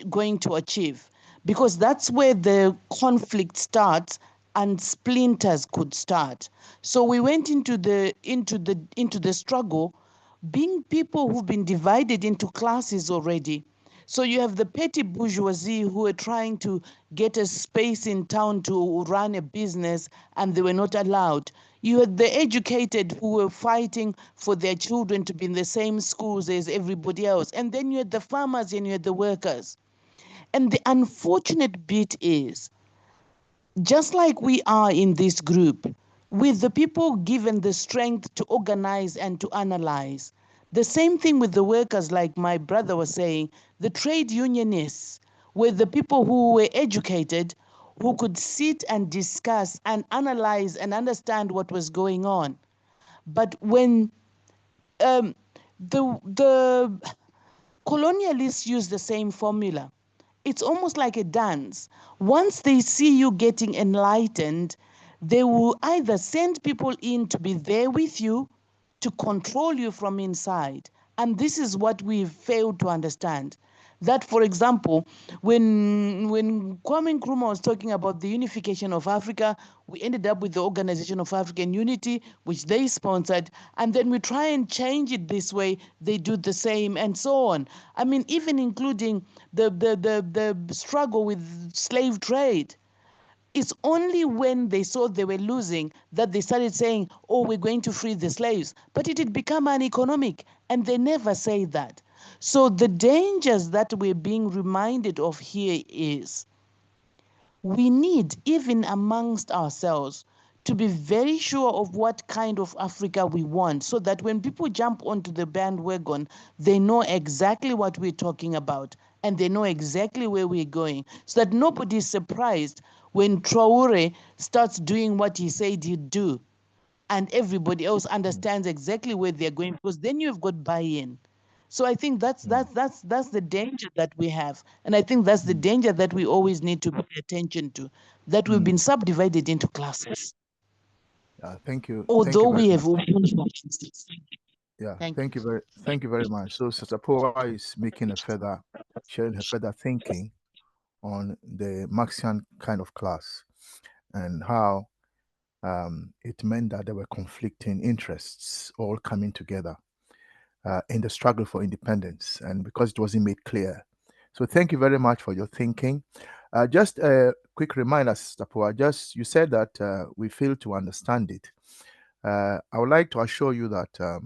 going to achieve, because that's where the conflict starts and splinters could start. So we went into the struggle being people who've been divided into classes already. So you have the petty bourgeoisie who were trying to get a space in town to run a business, and they were not allowed. You had the educated who were fighting for their children to be in the same schools as everybody else. And then you had the farmers and you had the workers. And the unfortunate bit is, just like we are in this group, with the people given the strength to organize and to analyze, the same thing with the workers, like my brother was saying, the trade unionists were the people who were educated, who could sit and discuss and analyze and understand what was going on. But when the colonialists use the same formula, it's almost like a dance. Once they see you getting enlightened, they will either send people in to be there with you, to control you from inside. And this is what we've failed to understand. That, for example, when Kwame Nkrumah was talking about the unification of Africa, we ended up with the Organization of African Unity, which they sponsored, and then we try and change it this way, they do the same, and so on. I mean, even including the struggle with slave trade. It's only when they saw they were losing that they started saying, oh, we're going to free the slaves. But it had become uneconomic, and they never say that. So the dangers that we're being reminded of here is we need, even amongst ourselves, to be very sure of what kind of Africa we want, so that when people jump onto the bandwagon, they know exactly what we're talking about and they know exactly where we're going, so that nobody's surprised when Traore starts doing what he said he'd do and everybody else understands exactly where they're going, because then you've got buy-in. So I think that's the danger that we have. And I think that's the danger that we always need to pay attention to, that we've been subdivided into classes. Thank you. Although Thank we you have open functions. Yeah, Thank you. thank you very much. So Sister Poa is sharing her further thinking on the Marxian kind of class and how it meant that there were conflicting interests all coming together in the struggle for independence, and because it wasn't made clear. So thank you very much for your thinking. Just a quick reminder, Sister Poa, you said that we failed to understand it. I would like to assure you that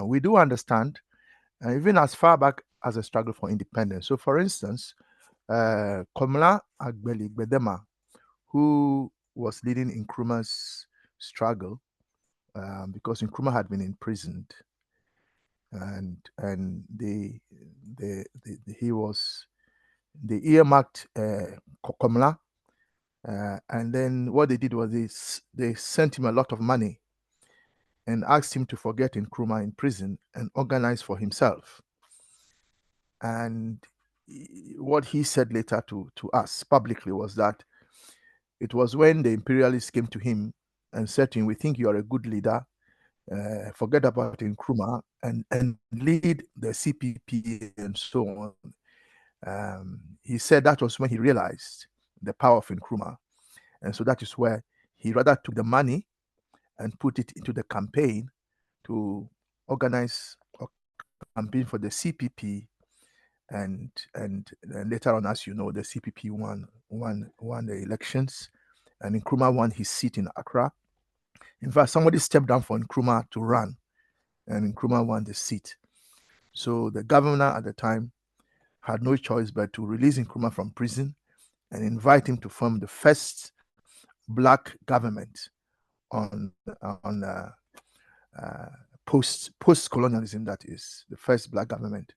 we do understand, even as far back as a struggle for independence. So, for instance, Komla Agbeli Gbedema, who was leading Nkrumah's struggle, because Nkrumah had been imprisoned, and they earmarked Komla, and then what they did was they sent him a lot of money and asked him to forget Nkrumah in prison and organize for himself. And what he said later to us publicly was that it was when the imperialists came to him and said to him, we think you are a good leader, forget about Nkrumah and lead the CPP and so on. He said that was when he realized the power of Nkrumah. And so that is where he rather took the money and put it into the campaign to organize a campaign for the CPP, and later on, as you know, the CPP won the elections, and Nkrumah won his seat in Accra. In fact, somebody stepped down for Nkrumah to run, and Nkrumah won the seat. So the governor at the time had no choice but to release Nkrumah from prison and invite him to form the first black government on post-colonialism, that is, the first black government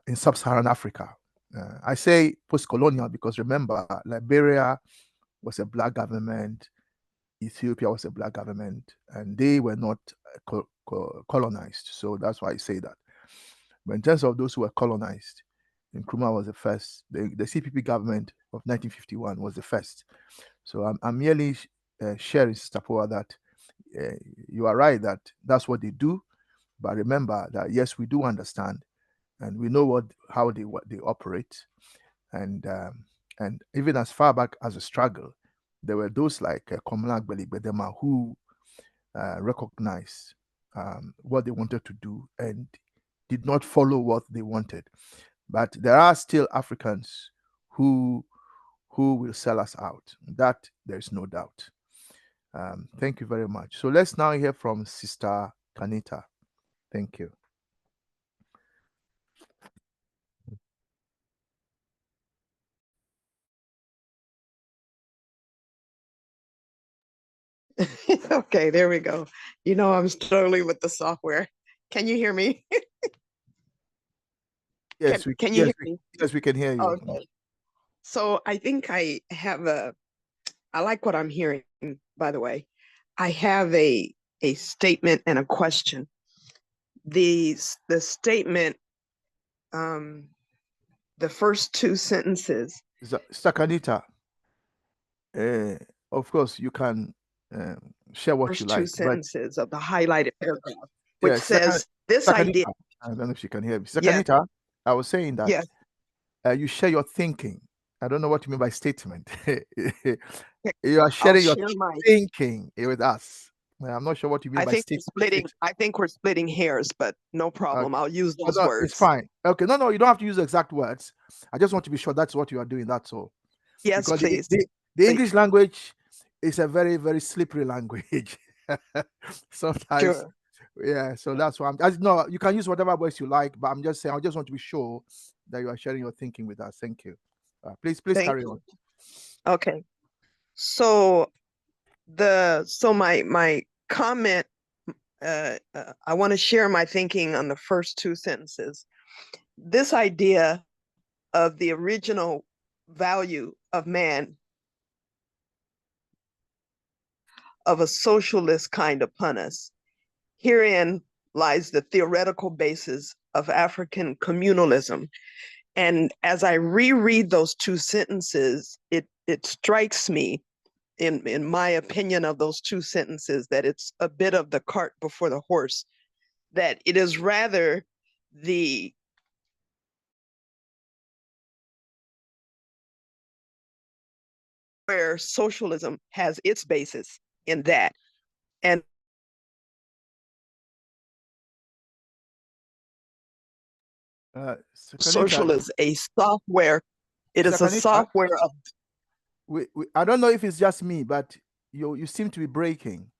in sub-Saharan Africa. I say post-colonial because remember, Liberia was a black government, Ethiopia was a black government, and they were not colonized. So that's why I say that. But in terms of those who were colonized, Nkrumah was the first. The CPP government of 1951 was the first. So I'm merely sharing, Sister Poa, that you are right that that's what they do. But remember that yes, we do understand, and we know how they operate, and even as far back as a struggle, there were those like Komla Agbeli Gbedema who recognized what they wanted to do and did not follow what they wanted. But there are still Africans who will sell us out. That there's no doubt. Thank you very much. So let's now hear from Sister Kanita. Thank you. Okay, there we go. You know, I'm struggling with the software. Can you hear me? Yes, can you hear me? Yes, we can hear you. Okay. So I think I have I like what I'm hearing, by the way. I have a statement and a question. The statement, the first two sentences. Sister Kanita, of course, you can share what First you two like. sentences of the highlighted paragraph, which Yes, says this Sister idea. Kanita, I don't know if she can hear me. Sister Yes. Kanita, I was saying that Yes. you share your thinking. I don't know what you mean by statement. You are sharing your thinking with us. I'm not sure what you mean by statement. I think we're splitting hairs, but no problem. I'll use those no, words. It's fine. Okay, no, you don't have to use the exact words. I just want to be sure that's what you are doing. That's all. Yes, because please. The English language is a very, very slippery language. Sometimes, Sure. Yeah. So that's why no, you can use whatever words you like, but I'm just saying I just want to be sure that you are sharing your thinking with us. Thank you. Please carry on. Okay. So my comment, I want to share my thinking on the first two sentences. This idea of the original value of man, of a socialist kind upon us. Herein lies the theoretical basis of African communalism. And as I reread those two sentences, it strikes me, in my opinion of those two sentences, that it's a bit of the cart before the horse, that it is rather the where socialism has its basis in that. And social is a software. It is a software of. I don't know if it's just me, but you seem to be breaking.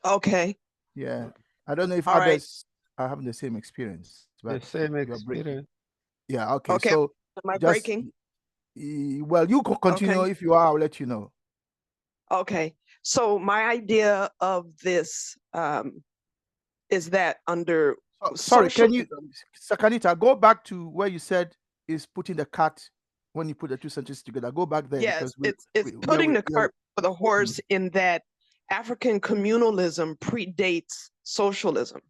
Okay. Yeah. I don't know if others are having the same experience. The same experience. Yeah. Okay. Okay. So am I breaking? Well, you can continue. If you are, I'll let you know. Okay. So my idea of this is that under sorry, can you, Sakanita, go back to where you said is putting the cart when you put the two sentences together. Go back there. Yes, it's putting the cart for the horse in that African communalism predates socialism.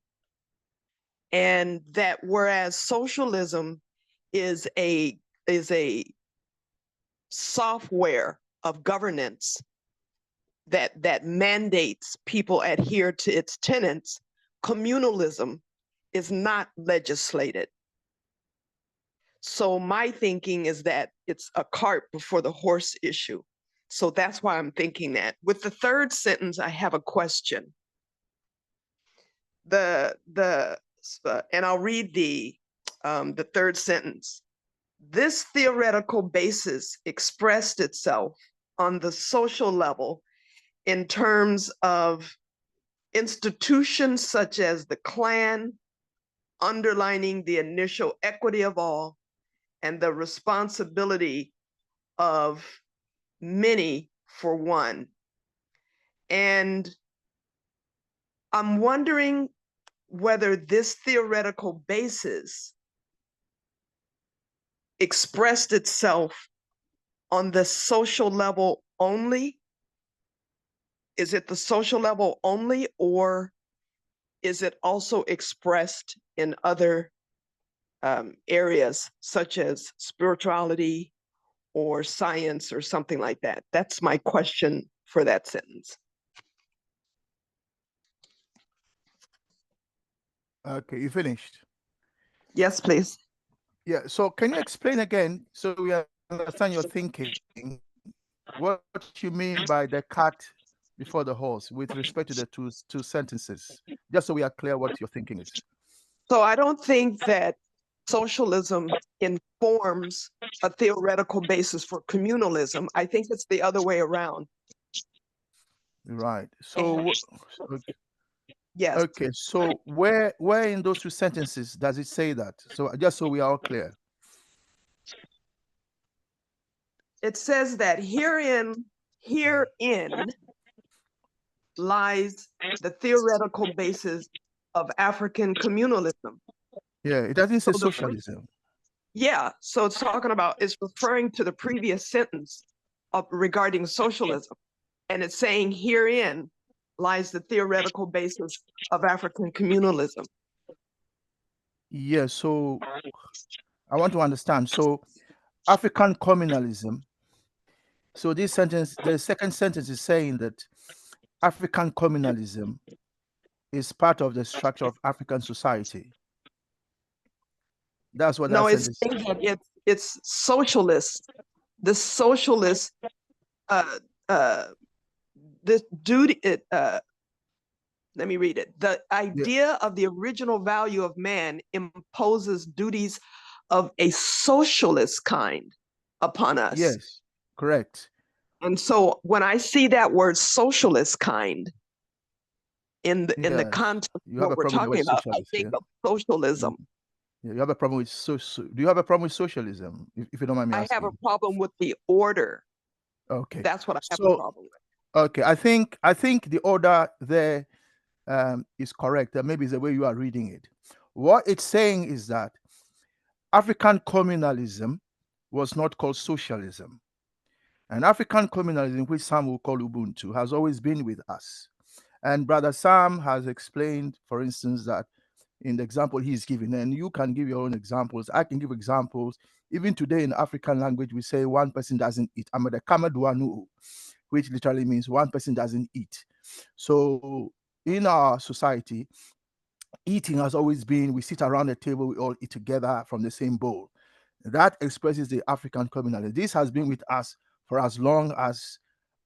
And that whereas socialism is a software of governance that mandates people adhere to its tenets, communalism is not legislated. So my thinking is that it's a cart before the horse issue. So that's why I'm thinking that. With the third sentence, I have a question. And I'll read the third sentence. This theoretical basis expressed itself on the social level in terms of institutions such as the clan, underlining the initial equity of all and the responsibility of many for one. And I'm wondering whether this theoretical basis expressed itself on the social level only. Is it the social level only, or is it also expressed in other areas such as spirituality or science or something like that? That's my question for that sentence. Okay, you finished? Yes, please. Yeah, so can you explain again so we understand your thinking, what you mean by the cart before the horse with respect to the two sentences, just so we are clear what your thinking is? So I don't think that socialism informs a theoretical basis for communalism. I think it's the other way around. Right. So, okay. Yes. Okay. So where in those two sentences does it say that? So just so we are all clear. It says that herein lies the theoretical basis of African communalism. Yeah, it doesn't say So socialism. Yeah, so it's talking about, it's referring to the previous sentence regarding socialism. And it's saying herein lies the theoretical basis of African communalism. Yeah, so I want to understand. So African communalism. So this sentence, the second sentence is saying that African communalism is part of the structure of African society. That's what No, that it's sentence saying that it's socialist. The socialist, this duty, let me read it. The idea of the original value of man imposes duties of a socialist kind upon us. Yes, correct. And so when I see that word socialist kind in the context of what we're talking about, I think of socialism. Yeah, you have a problem with do you have a problem with socialism? If you don't mind me asking. I have a problem with the order. Okay. That's what I have a problem with. Okay, I think the order there is correct. Maybe it's the way you are reading it. What it's saying is that African communalism was not called socialism. And African communalism, which some will call Ubuntu, has always been with us. And Brother Sam has explained, for instance, that in the example he's giving, and you can give your own examples. I can give examples. Even today in African language, we say one person doesn't eat. Amade kamadwanu, which literally means one person doesn't eat. So in our society, eating has always been, we sit around the table, we all eat together from the same bowl. That expresses the African communalism. This has been with us for as long as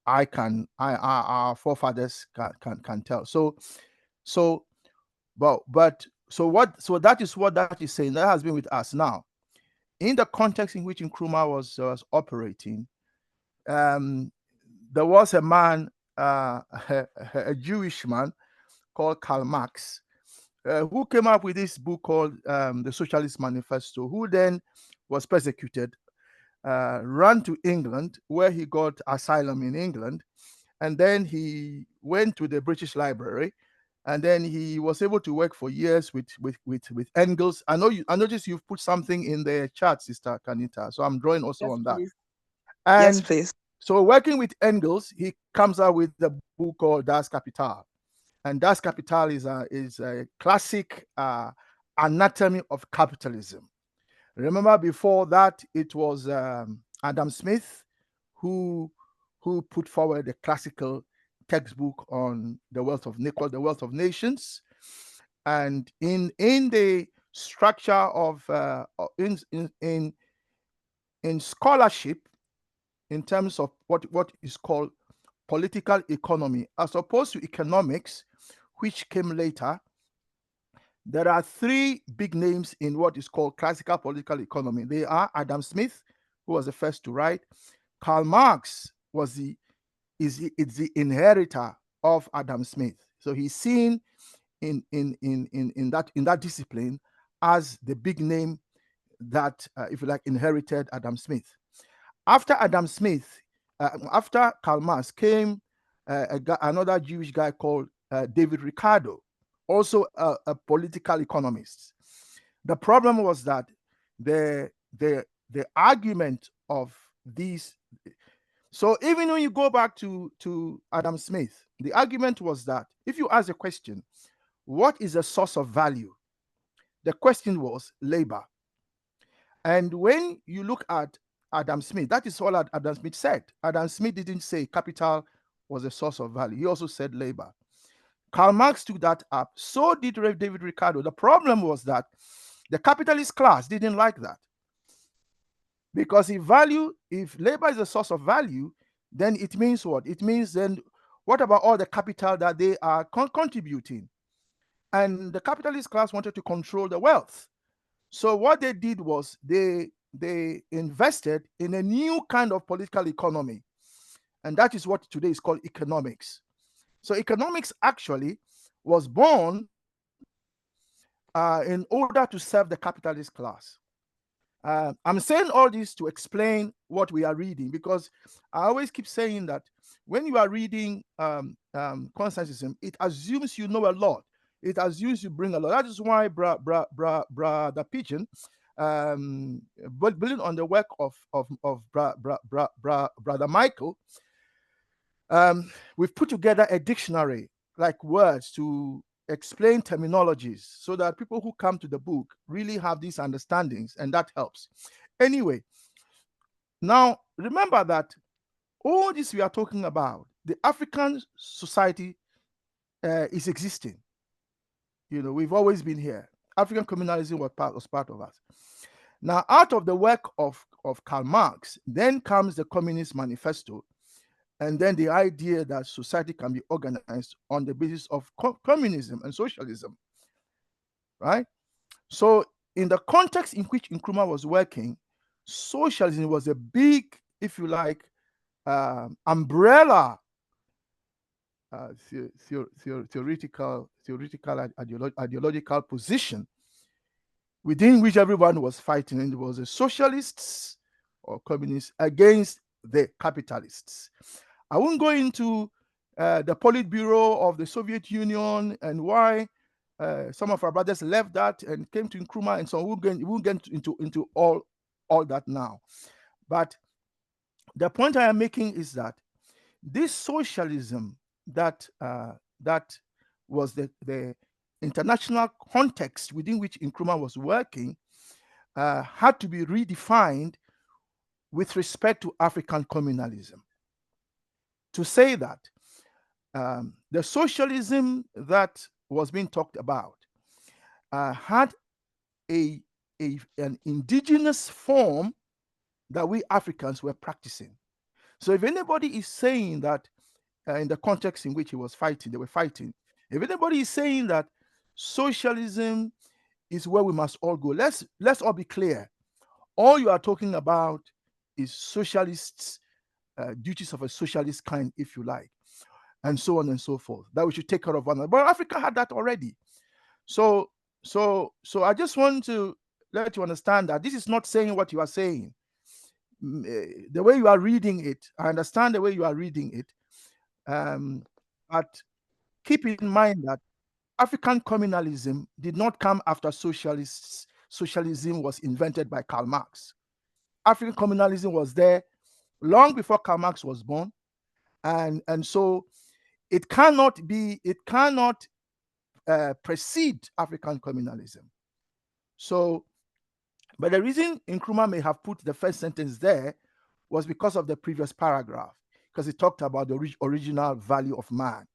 our forefathers can tell. So that is what that is saying. That has been with us. Now, in the context in which Nkrumah was operating, there was a man, a Jewish man called Karl Marx, who came up with this book called the Socialist Manifesto, who then was persecuted, ran to England, where he got asylum in England, and then he went to the British Library, and then he was able to work for years with Engels. I noticed you've put something in the chat, Sister Kanita, so I'm drawing also on that. Yes, please. So working with Engels, he comes out with the book called Das Kapital. And Das Kapital is a classic anatomy of capitalism. Remember, before that, it was Adam Smith who put forward the classical textbook on the wealth of nations. And in the structure of in scholarship, in terms of what is called political economy, as opposed to economics, which came later, there are three big names in what is called classical political economy. They are Adam Smith, who was the first to write. Karl Marx is the inheritor of Adam Smith. So he's seen in that discipline as the big name that, if you like, inherited Adam Smith. After Adam Smith, after Karl Marx came another Jewish guy called David Ricardo, also a political economist. The problem was that the argument of these. So even when you go back to Adam Smith, the argument was that if you ask a question, what is the source of value? The question was labor. And when you look at Adam Smith, that is all Adam Smith said. Adam Smith didn't say capital was a source of value. He also said labor. Karl Marx took that up. So did David Ricardo. The problem was that the capitalist class didn't like that. Because if labor is a source of value, then it means what? It means then what about all the capital that they are contributing? and the capitalist class wanted to control the wealth. So what they did was they invested in a new kind of political economy, and that is what today is called economics. So economics actually was born in order to serve the capitalist class. I'm saying all this to explain what we are reading, because I always keep saying that when you are reading Constantism, it assumes you know a lot. It assumes you bring a lot. That is why the Pigeon, but building on the work of Brother Michael, we've put together a dictionary, like words to explain terminologies, so that people who come to the book really have these understandings, and that helps. Anyway, now remember that all this we are talking about, the African society is existing. We've always been here. African communalism was part of us. Now, out of the work of Karl Marx, then comes the Communist Manifesto, and then the idea that society can be organized on the basis of communism and socialism, right? So in the context in which Nkrumah was working, socialism was a big, if you like, umbrella theoretical ideological position within which everyone was fighting, and it was the socialists or communists against the capitalists. I won't go into the Politburo of the Soviet Union and why some of our brothers left that and came to Nkrumah, and so we won't get into all that now. But the point I am making is that this socialism that was the international context within which Nkrumah was working had to be redefined with respect to African communalism. To say that the socialism that was being talked about had an indigenous form that we Africans were practicing. So if anybody is saying that in the context in which they were fighting, if anybody is saying that socialism is where we must all go, let's all be clear. All you are talking about is socialists, duties of a socialist kind, if you like, and so on and so forth, that we should take care of one another. But Africa had that already. So I just want to let you understand that this is not saying what you are saying. The way you are reading it, I understand the way you are reading it, but keep in mind that African communalism did not come after socialists. Socialism was invented by Karl Marx. African communalism was there long before Karl Marx was born, and so it cannot precede African communalism. So, but the reason Nkrumah may have put the first sentence there was because of the previous paragraph, because he talked about the original value of man.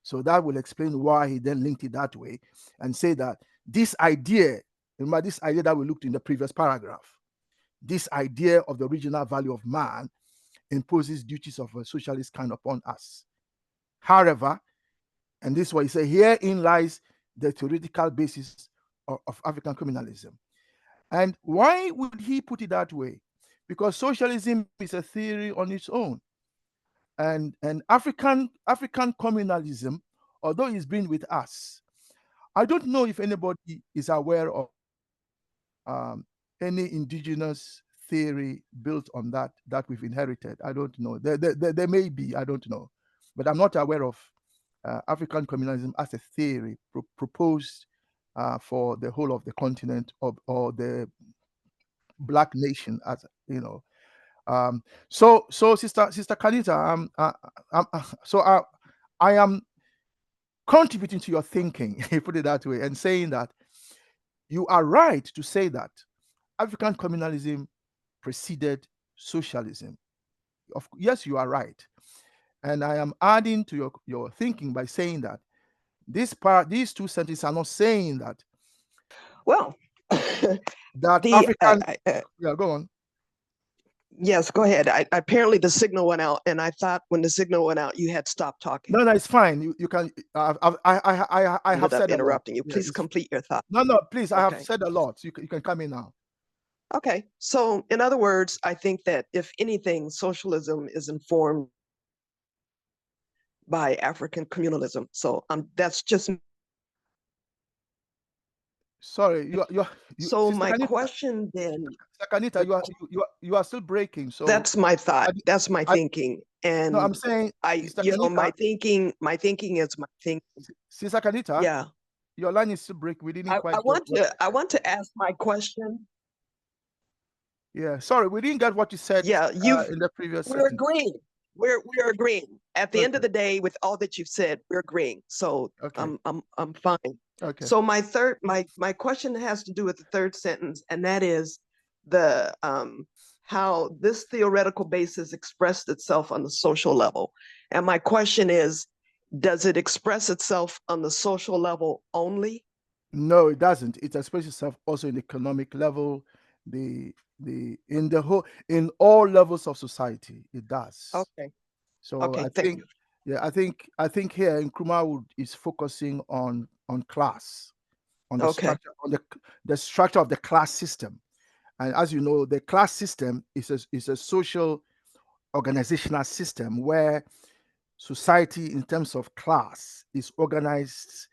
So that will explain why he then linked it that way and say that this idea, remember this idea that we looked in the previous paragraph, this idea of the original value of man imposes duties of a socialist kind upon us. However, and this is what he said, herein lies the theoretical basis of African communalism. And why would he put it that way? Because socialism is a theory on its own. And African communalism, although it's been with us, I don't know if anybody is aware of any indigenous theory built on that we've inherited. I don't know. There may be, I don't know. But I'm not aware of African communalism as a theory proposed for the whole of the continent or the Black nation, as you know. So Sister Kanita, I am contributing to your thinking, put it that way, and saying that you are right to say that African communalism preceded socialism. Yes, you are right. And I am adding to your thinking by saying that these two sentences are not saying that. Well, that African. Yeah, go on. Yes, go ahead. Apparently the signal went out, and I thought when the signal went out, you had stopped talking. No, it's fine. You can. I have Ended up said a lot. interrupting you. Yeah, Please it's- complete your thought. No, please. I have Okay. said a lot. You can come in now. Okay. So, in other words, I think that if anything, socialism is informed by African communalism. So, that's just. Sorry, So Sister my Kanita, question then, Sister Kanita, you are still breaking. So that's my thought. That's my thinking. And no, I'm saying, I, Sister you know, my Kanita, thinking is my thinking. Sister Kanita, Yeah. your line is still break. We didn't I quite get want to ask my question. Yeah, sorry, we didn't get what you said Yeah, in the previous we're sentence. agreeing. We're agreeing. At the end of Okay. the day, with all that you've said, we're agreeing. So Okay. I'm fine. Okay. So my question has to do with the third sentence, and that is the how this theoretical basis expressed itself on the social level. And my question is, does it express itself on the social level only? No, it doesn't. It expresses itself also in the economic level, in all levels of society. It does. Okay. So Okay, I thank think, you. yeah, I think here Nkrumah is focusing on class, on the Okay. structure, on the structure of the class system. And as you know, the class system is a social organizational system where society in terms of class is organized.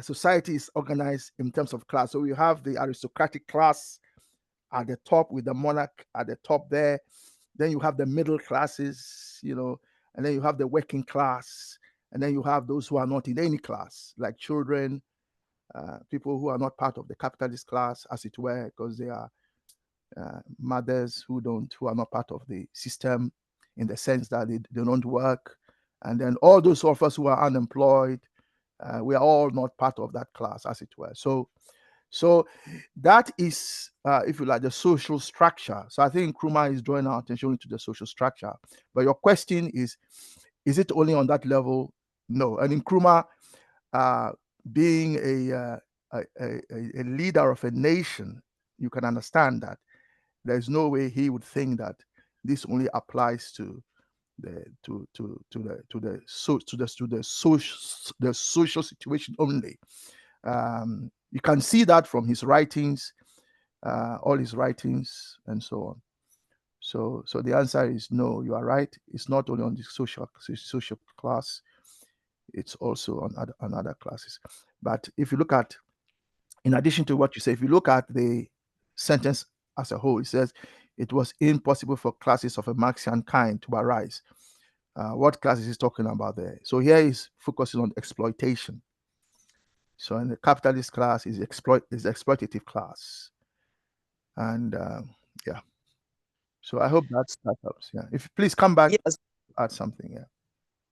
Society is organized in terms of class. So we have the aristocratic class at the top with the monarch at the top there. Then you have the middle classes, and then you have the working class, and then you have those who are not in any class, like children, people who are not part of the capitalist class, as it were, because they are mothers who are not part of the system in the sense that they don't work. And then all those of us who are unemployed, we are all not part of that class, as it were. So that is, if you like, the social structure. So I think Nkrumah is drawing our attention to the social structure. But your question is it only on that level? No. And Nkrumah, being a leader of a nation, you can understand that there's no way he would think that this only applies to the social situation only. You can see that from his writings, all his writings, and so on. So the answer is no. You are right. It's not only on the social class; it's also on other classes. But if you look at, in addition to what you say, if you look at the sentence as a whole, it says it was impossible for classes of a Marxian kind to arise. What class is he talking about there? So here he's focusing on exploitation. So in the capitalist class is exploitative class, and yeah. So I hope that helps. Yeah. If please come back, Yes. add something. Yeah.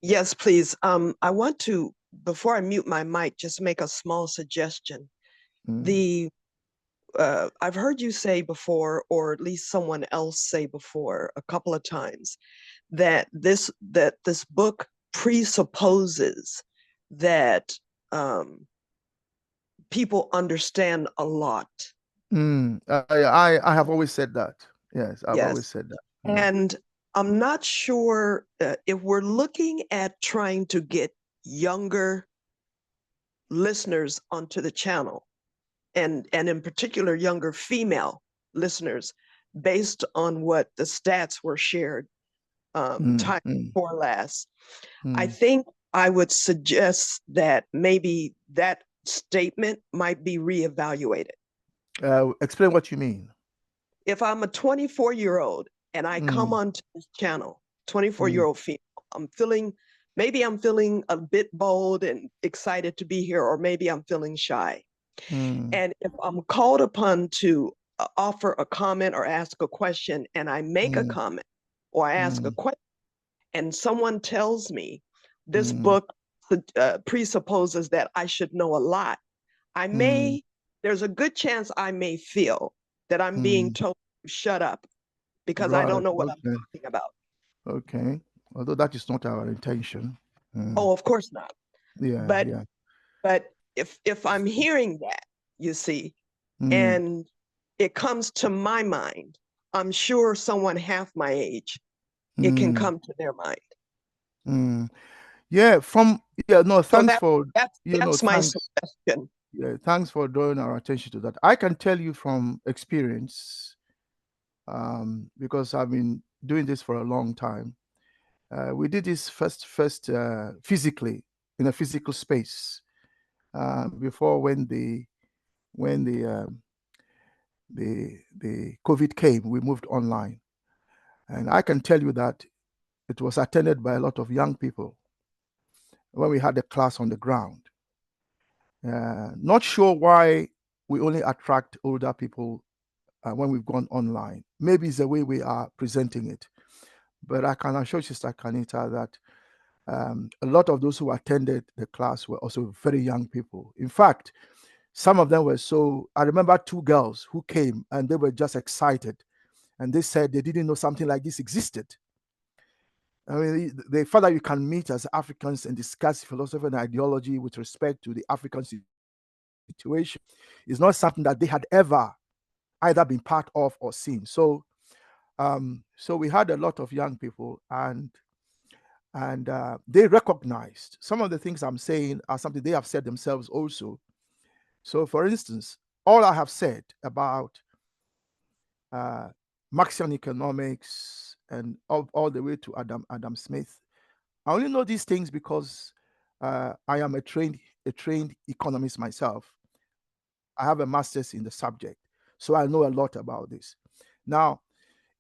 Yes, please. I want to, before I mute my mic, just make a small suggestion. I've heard you say before, or at least someone else say before a couple of times, that this book presupposes that people understand a lot. I have always said that. Yes, I've always said that. And I'm not sure if we're looking at trying to get younger listeners onto the channel, and in particular younger female listeners, based on what the stats were shared time before last. I think I would suggest that maybe that statement might be reevaluated. Explain what you mean. If I'm a 24-year-old and I come onto this channel, 24-year-old female, maybe I'm feeling a bit bold and excited to be here, or maybe I'm feeling shy. And if I'm called upon to offer a comment or ask a question, and I make a comment or I ask a question, and someone tells me this book presupposes that I should know a lot, there's a good chance I may feel that I'm being told to shut up because I don't know what I'm talking about. Okay. Although that is not our intention. Oh, of course not. Yeah. But if I'm hearing that, you see, and it comes to my mind, I'm sure someone half my age, it can Mm, come to their mind. mm. Yeah, no, So thanks for, that's my thanks. suggestion. Yeah, thanks for drawing our attention to that. I can tell you from experience, because I've been doing this for a long time. We did this first physically in a physical space before when the COVID came. We moved online, and I can tell you that it was attended by a lot of young people when we had the class on the ground. Not sure why we only attract older people when we've gone online. Maybe it's the way we are presenting it. But I can assure Sister Kanita that a lot of those who attended the class were also very young people. In fact, some of them were I remember 2 girls who came and they were just excited. And they said they didn't know something like this existed. I mean, the fact that you can meet as Africans and discuss philosophy and ideology with respect to the African situation is not something that they had ever either been part of or seen. So we had a lot of young people, and they recognized some of the things I'm saying are something they have said themselves also. So, for instance, all I have said about Marxian economics and all the way to Adam Smith, I only know these things because I am a trained economist myself. I have a master's in the subject, so I know a lot about this. Now,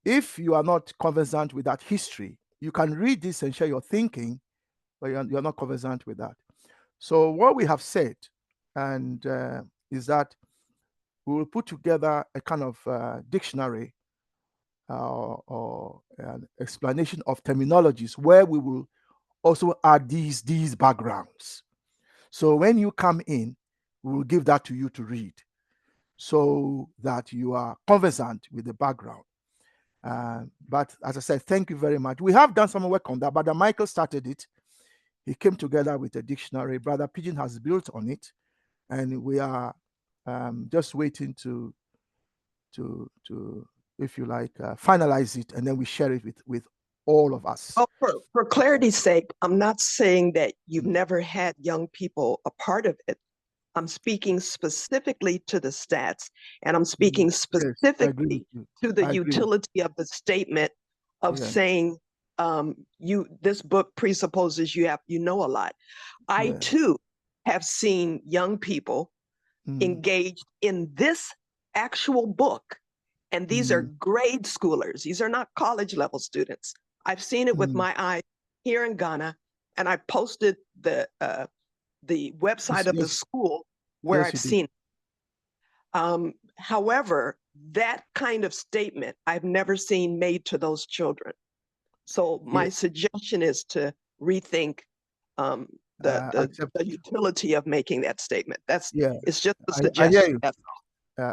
if you are not conversant with that history, you can read this and share your thinking, but you're not conversant with that. So what we have said, and is that we will put together a kind of dictionary or an explanation of terminologies where we will also add these backgrounds. So when you come in, we will give that to you to read so that you are conversant with the background. But as I said, thank you very much. We have done some work on that. Brother Michael started it. He came together with a dictionary. Brother Pigeon has built on it, and we are just waiting to, if you like, finalize it, and then we share it with all of us. Oh, for clarity's sake, I'm not saying that you've never had young people a part of it. I'm speaking specifically to the stats, and I'm speaking specifically to the utility of the statement of saying this book presupposes you know a lot. I too have seen young people engaged in this actual book, and these are grade schoolers. These are not college level students. I've seen it with my eyes here in Ghana, and I posted the website of the school where I've seen it. However, that kind of statement I've never seen made to those children. So my suggestion is to rethink the utility of making that statement. It's just a suggestion.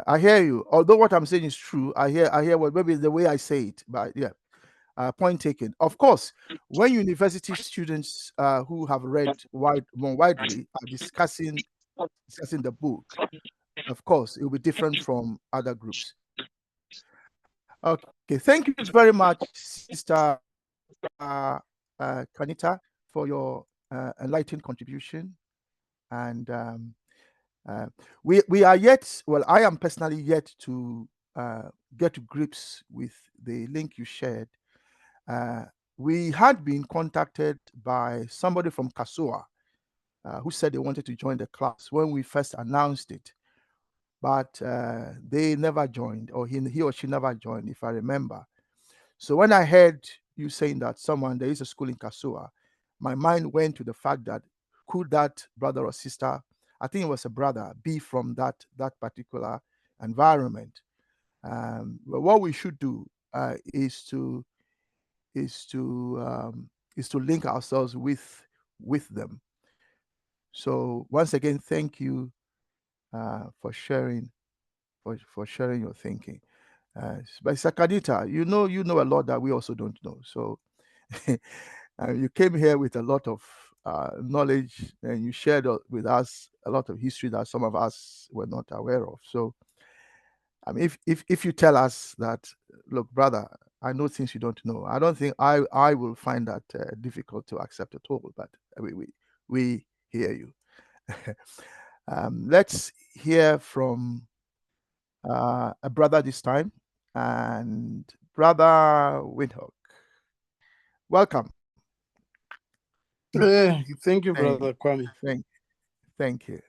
I hear you. Although what I'm saying is true, I hear what maybe the way I say it, but yeah. Point taken. Of course, when university students who have read more widely are discussing the book, of course, it will be different from other groups. Okay, thank you very much, Sister Kanita, for your enlightened contribution. And we are yet, well, I am personally yet to get to grips with the link you shared. We had been contacted by somebody from Kasua who said they wanted to join the class when we first announced it, but they never joined, or he or she never joined, if I remember. So when I heard you saying that there is a school in Kasua, my mind went to the fact that could that brother or sister, I think it was a brother, be from that particular environment. But what we should do is to link ourselves with them. So once again, thank you for sharing your thinking. But Sakadita, you know a lot that we also don't know. So you came here with a lot of knowledge, and you shared with us a lot of history that some of us were not aware of. So I mean, if you tell us that, look, brother, I know things you don't know, I don't think I will find that difficult to accept at all. But we hear you. Let's hear from a brother this time, and Brother Windhoek. Welcome. Thank you, Thank, Brother Kwame. thank you.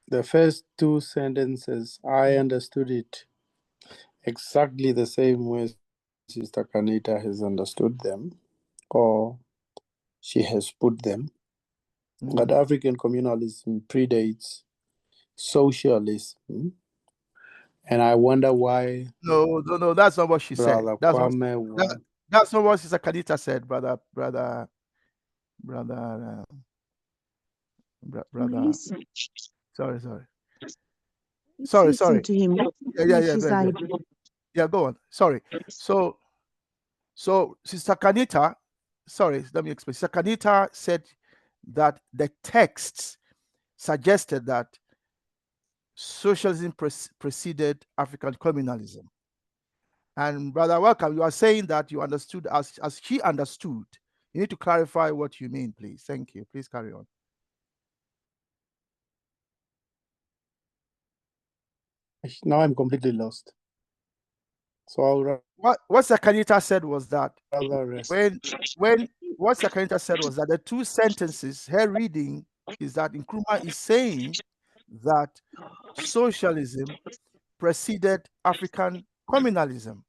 The first two sentences, I understood it exactly the same way Sister Kanita has understood them, or she has put them. That African communalism predates socialism, and I wonder why. No, that's not what she said. Brother That's Kwame not, that's not what Sister Kanita said, brother. Listen. Sorry. Let's Sorry. listen to him. Yeah, go on. Sorry. So Sister Kanita, sorry, let me explain. Sister Kanita said that the texts suggested that socialism preceded African communalism. And Brother Welcome, you are saying that you understood as she understood. You need to clarify what you mean, please. Thank you. Please carry on. Now I'm completely lost. So I'll what Sakanita said was that rather rest. when what Sakanita said was that the two sentences her reading is that Nkrumah is saying that socialism preceded African communalism.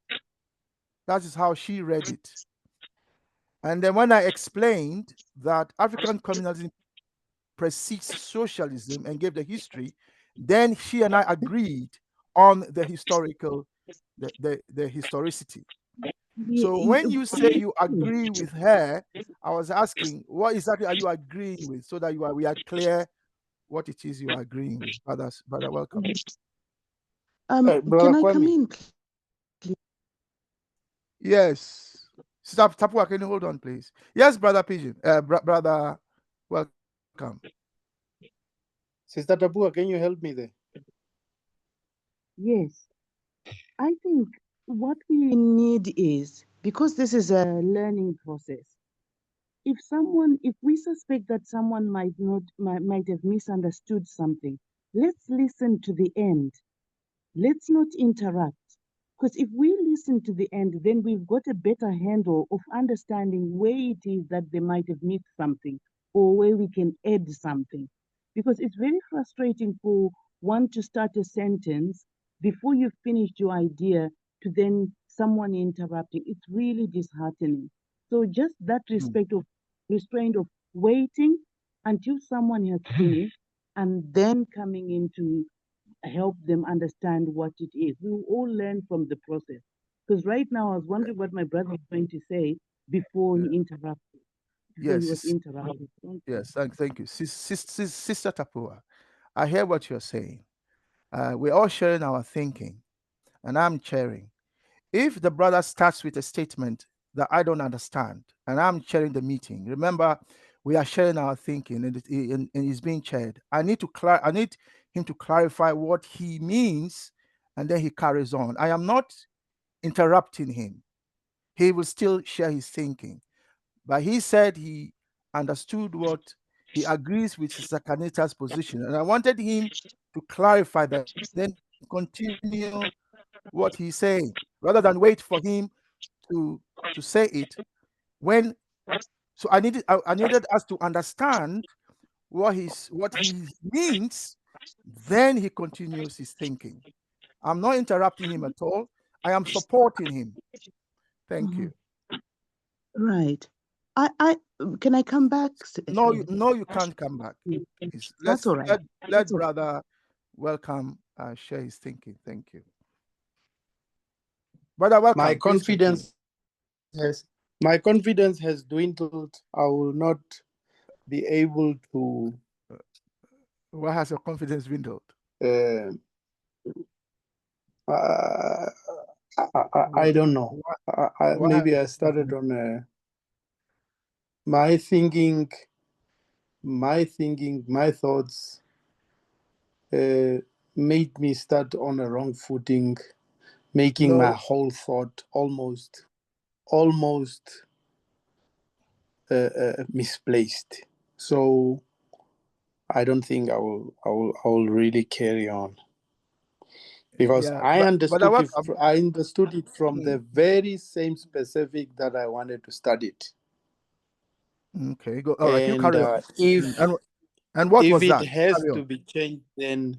That is how she read it. And then when I explained that African communalism precedes socialism and gave the history, then she and I agreed on the historical, the historicity. So when you say you agree with her, I was asking, what exactly are you agreeing with, so that we are clear what it is you are agreeing with. Brother, welcome. Can I come in, please? Yes. Sister Tapua, can you hold on, please? Yes, Brother Pigeon. Brother, welcome. Sister Tapua, can you help me there? Yes. I think what we need is, because this is a learning process, if we suspect that someone might have misunderstood something, let's listen to the end. Let's not interrupt. Because if we listen to the end, then we've got a better handle of understanding where it is that they might have missed something or where we can add something. Because it's very frustrating for one to start a sentence before you've finished your idea to then someone interrupting. It's really disheartening. So just that restraint of waiting until someone has finished and then coming in to help them understand what it is. We will all learn from the process. Because right now I was wondering what my brother was going to say before he interrupted. Before he was interrupted. Yes, thank you. Sister Tapua, I hear what you're saying. We're all sharing our thinking, and I'm sharing. If the brother starts with a statement that I don't understand, and I'm chairing the meeting, remember, we are sharing our thinking, and it's being chaired. I need him to clarify what he means, and then he carries on. I am not interrupting him. He will still share his thinking. But he said he understood what he agrees with Sister Kanita's position. And I wanted him to clarify that, then continue what he's saying, rather than wait for him to say it. So I needed us to understand what he means, then he continues his thinking. I'm not interrupting him at all. I am supporting him. Thank you. Right. I can I come back? No, you can't come back. That's all right. Let brother welcome share his thinking. Thank you. Brother, welcome. My confidence has dwindled. I will not be able to. Why has your confidence dwindled? I don't know. Maybe I started on my thinking, my thoughts made me start on a wrong footing, making my whole thought almost misplaced. So I don't think I will really carry on, because Yeah, I understood welcome. I understood it from the very same specific that I wanted to study it. Okay, go. All right, you And carry on. And what if was it that? has Carry to on. be changed, then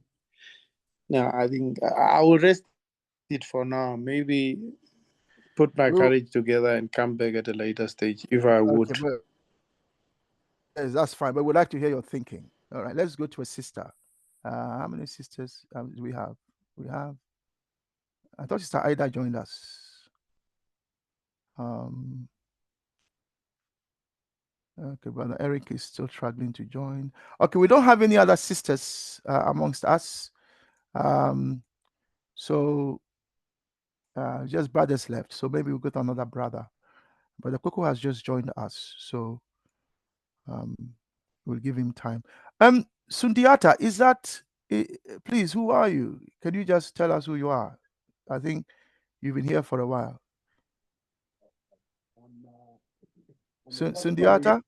no, I think I will rest it for now. Maybe put my courage together and come back at a later stage if I would. Okay, but yes, that's fine. But we'd like to hear your thinking. All right, let's go to a sister. How many sisters do we have? We have. I thought Sister Ida joined us. Okay, Brother Eric is still struggling to join. Okay, we don't have any other sisters amongst us. So just brothers left. So maybe we'll go to another brother. Brother Coco has just joined us. So we'll give him time. Sundiata, is that, please, who are you? Can you just tell us who you are? I think you've been here for a while. Sundiata?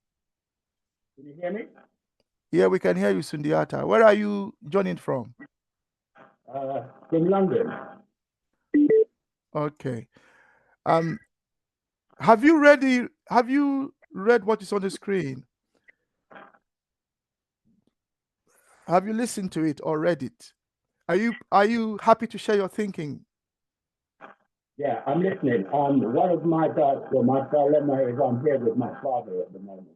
Can you hear me? Yeah, we can hear you, Sundiata. Where are you joining from? From London. Okay. Have you read what is on the screen? Have you listened to it or read it? Are you happy to share your thinking? Yeah, I'm listening. One of my dilemma is I'm here with my father at the moment.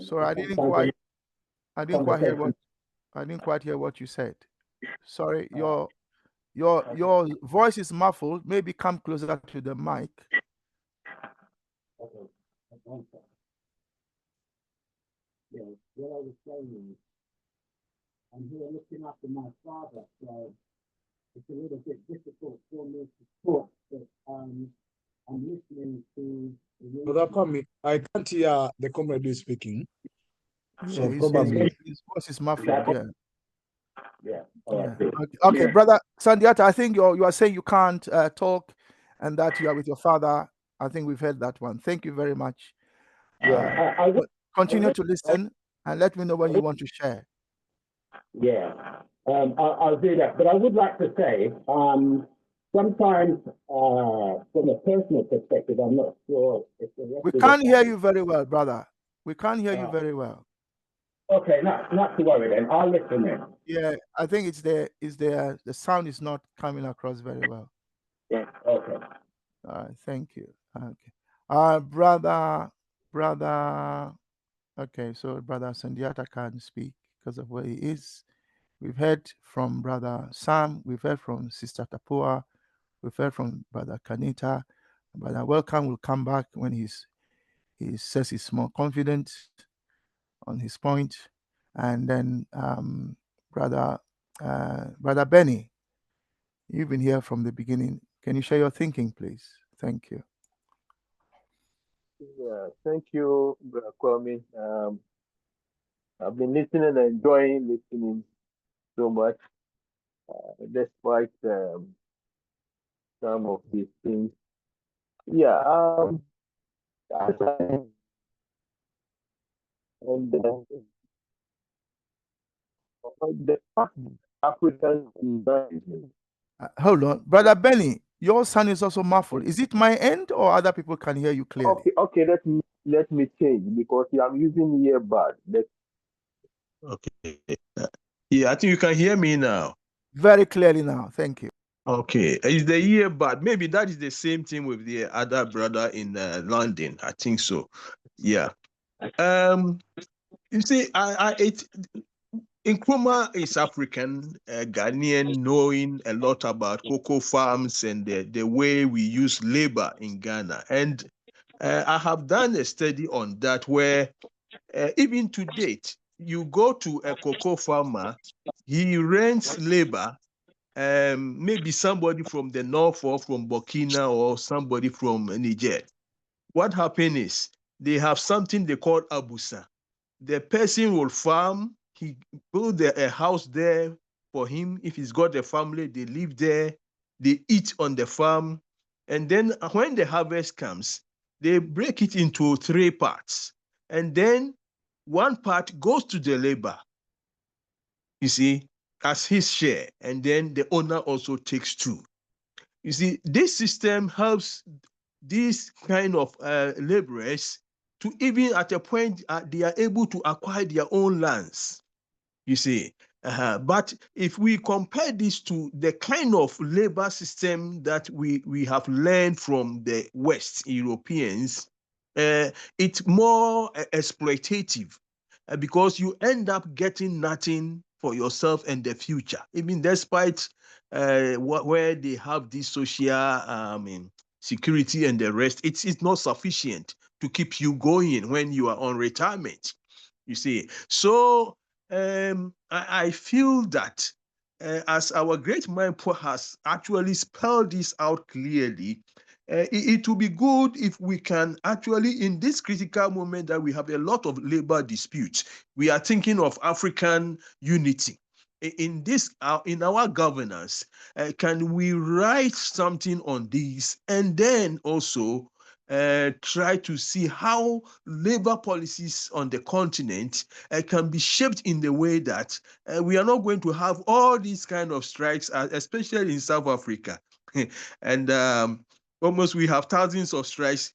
Sorry, I didn't quite hear what you said. Sorry, your voice is muffled. Maybe come closer to the mic. Okay. Yeah, what I was saying is, I'm here looking after my father, so it's a little bit difficult for me to talk, but I'm listening to. Brother Kwame, I can't hear the comrade who is speaking. So Yeah, probably his voice is muffled. Yeah. Yeah. All right. Yeah. Okay, brother Sandiata, I think you are saying you can't talk, and that you are with your father. I think we've heard that one. Thank you very much. Yeah. Continue to listen and let me know when you want to share. Yeah. I'll do that. But I would like to say, sometimes from a personal perspective, I'm not sure if the rest We of can't hear you very well, brother. We can't hear you Uh, very well. Okay, not to worry then. I'll listen in. Yeah, I think it's the sound is not coming across very well. Yeah. Okay. All right, thank you. Okay. Brother. Okay, so Brother Sandiata can't speak because of where he is. We've heard from Brother Sam. We've heard from Sister Tapua. We've heard from Brother Kanita. Brother Welcome will come back when he says he's more confident on his point. And then Brother Benny, you've been here from the beginning. Can you share your thinking, please? Thank you. Yeah, thank you, Brother Kwame. I've been listening and enjoying listening so much, despite some of these things. Yeah, and the fact African environment. Hold on, Brother Benny, your sound is also muffled. Is it my end or other people can hear you clearly? Okay, let me change because I'm using earbud. Okay. Yeah, I think you can hear me now. Very clearly now. Thank you. Okay. Is the earbud? Maybe that is the same thing with the other brother in London. I think so. Yeah. You see, Nkrumah is African, Ghanaian, knowing a lot about cocoa farms and the way we use labor in Ghana. And I have done a study on that where even to date, you go to a cocoa farmer, he rents labor, maybe somebody from the north or from Burkina or somebody from Niger. What happens is they have something they call abusa. The person will farm, he build a house there for him. If he's got a family, they live there, they eat on the farm. And then when the harvest comes, they break it into 3 parts. And then one part goes to the labor, you see, as his share. And then the owner also takes 2. You see, this system helps these kind of laborers to, even at a point, they are able to acquire their own lands, you see. But if we compare this to the kind of labor system that we have learned from the West Europeans, it's more exploitative, because you end up getting nothing for yourself and the future, even despite where they have this social security and the rest. It's not sufficient to keep you going when you are on retirement, you see. So I feel that as our great man Paul has actually spelled this out clearly, it will be good if we can actually, in this critical moment that we have a lot of labor disputes, we are thinking of African unity. In this, in our governance, can we write something on this, and then also try to see how labor policies on the continent can be shaped in the way that we are not going to have all these kind of strikes, especially in South Africa. And almost we have thousands of strikes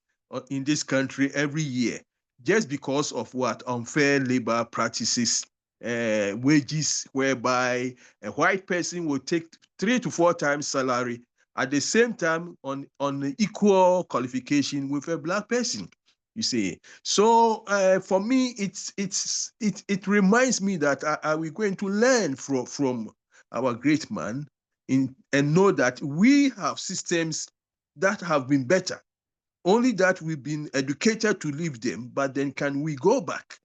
in this country every year, just because of what? Unfair labor practices, wages, whereby a white person will take 3 to 4 times salary at the same time on equal qualification with a black person, you see. So for me, it reminds me that are we going to learn from our great man and know that we have systems that have been better, only that we've been educated to leave them, but then can we go back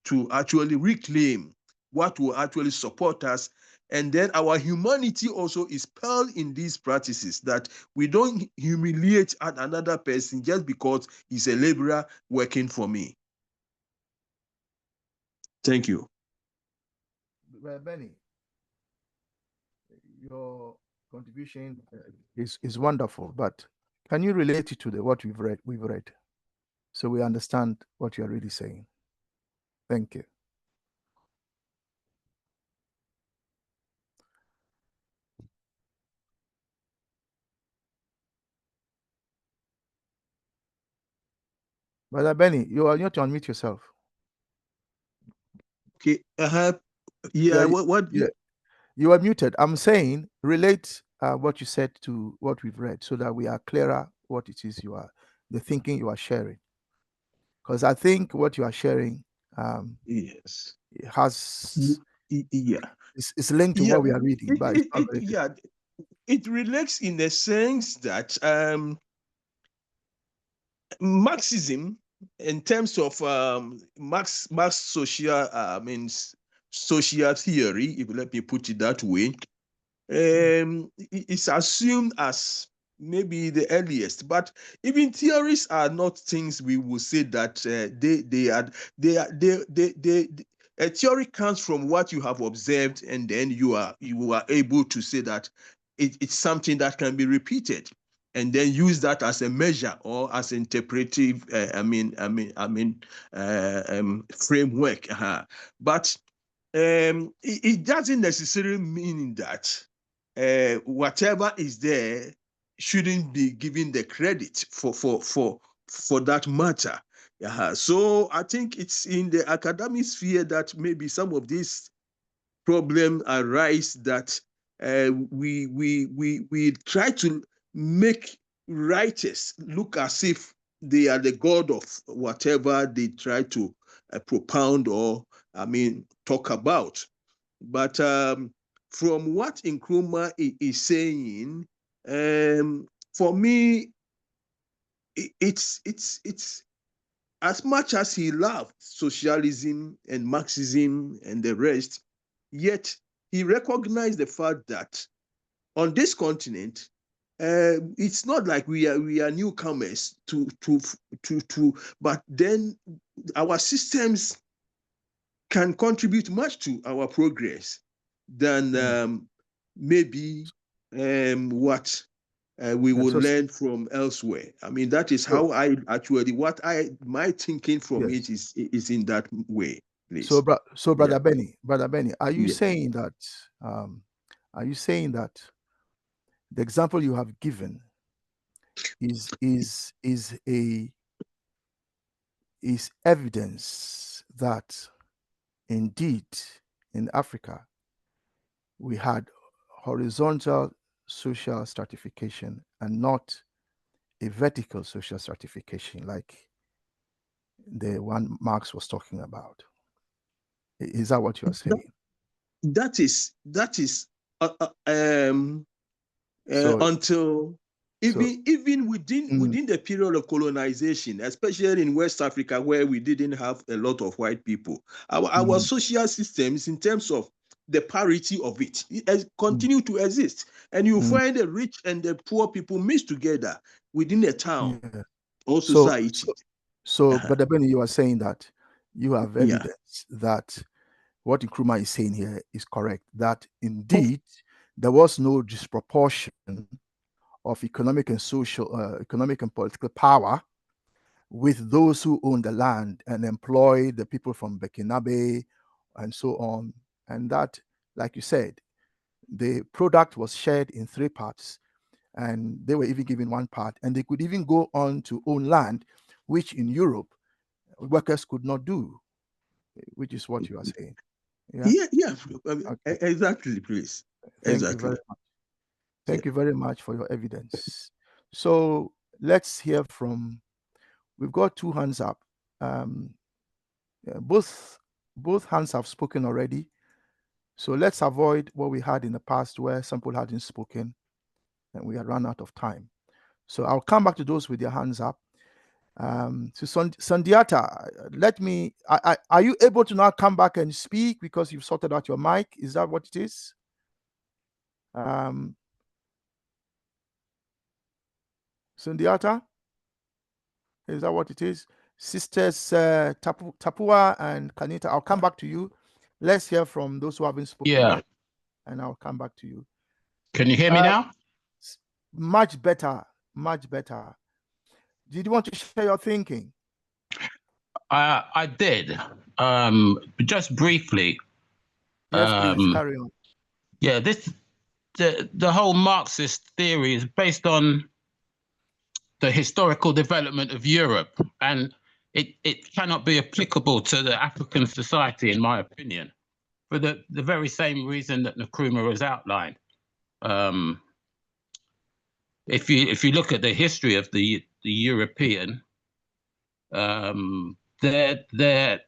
to actually reclaim what will actually support us? And then our humanity also is pearled in these practices, that we don't humiliate another person just because he's a laborer working for me. Thank you. Benny, your contribution is wonderful, but can you relate it to what we've read, so we understand what you're really saying? Thank you. Brother Benny, you are not to unmute yourself. Okay. Yeah. What? Yeah. You are muted. I'm saying relate what you said to what we've read, so that we are clearer what it is the thinking you are sharing. Because I think what you are sharing, yes, has yeah, it's linked to what we are reading. But it relates in the sense that Marxism, in terms of Marx social, social theory, if you let me put it that way, it's assumed as maybe the earliest, but even theories are not things we will say that a theory comes from what you have observed, and then you are able to say that it's something that can be repeated, and then use that as a measure or as interpretive framework. But it doesn't necessarily mean that whatever is there shouldn't be given the credit for that matter. So I think it's in the academic sphere that maybe some of these problems arise, that we try to make writers look as if they are the god of whatever they try to propound or talk about. But from what Nkrumah is saying, for me, it's as much as he loved socialism and Marxism and the rest, yet he recognized the fact that on this continent, it's not like we are newcomers to, but then our systems can contribute much to our progress than maybe what we will learn from elsewhere. I mean, that is how I actually, my thinking from it is in that way, please. So Brother Benny, are you saying that, the example you have given is evidence that indeed in Africa we had horizontal social stratification and not a vertical social stratification like the one Marx was talking about? Is that what you are saying? That is until even within the period of colonization, especially in West Africa, where we didn't have a lot of white people, our social systems, in terms of the parity of it continue to exist, and you find the rich and the poor people mixed together within a town or society. Brother Benny, you are saying that you have evidence that what Nkrumah is saying here is correct, that indeed there was no disproportion of economic and political power with those who own the land and employ the people from Burkinabe and so on. And that, like you said, the product was shared in 3 parts, and they were even given 1 part, and they could even go on to own land, which in Europe workers could not do, which is what you are saying. Yeah. Exactly, please. Thank you very much. Thank you very much for your evidence. So let's hear from, we've got 2 hands up. Both hands have spoken already. So let's avoid what we had in the past where some people hadn't spoken and we had run out of time. So I'll come back to those with their hands up. So Sandiata, are you able to now come back and speak because you've sorted out your mic? Is that what it is? Sundiata, is that what it is? Sisters Tapua and Kanita, I'll come back to you. Let's hear from those who haven't spoken yet, and I'll come back to you. Can you hear me now? Much better, much better. Did you want to share your thinking? I did, just briefly. Yes, please, carry on. Yeah, the whole Marxist theory is based on the historical development of Europe, and it cannot be applicable to the African society, in my opinion, for the very same reason that Nkrumah has outlined. If you look at the history of the European, their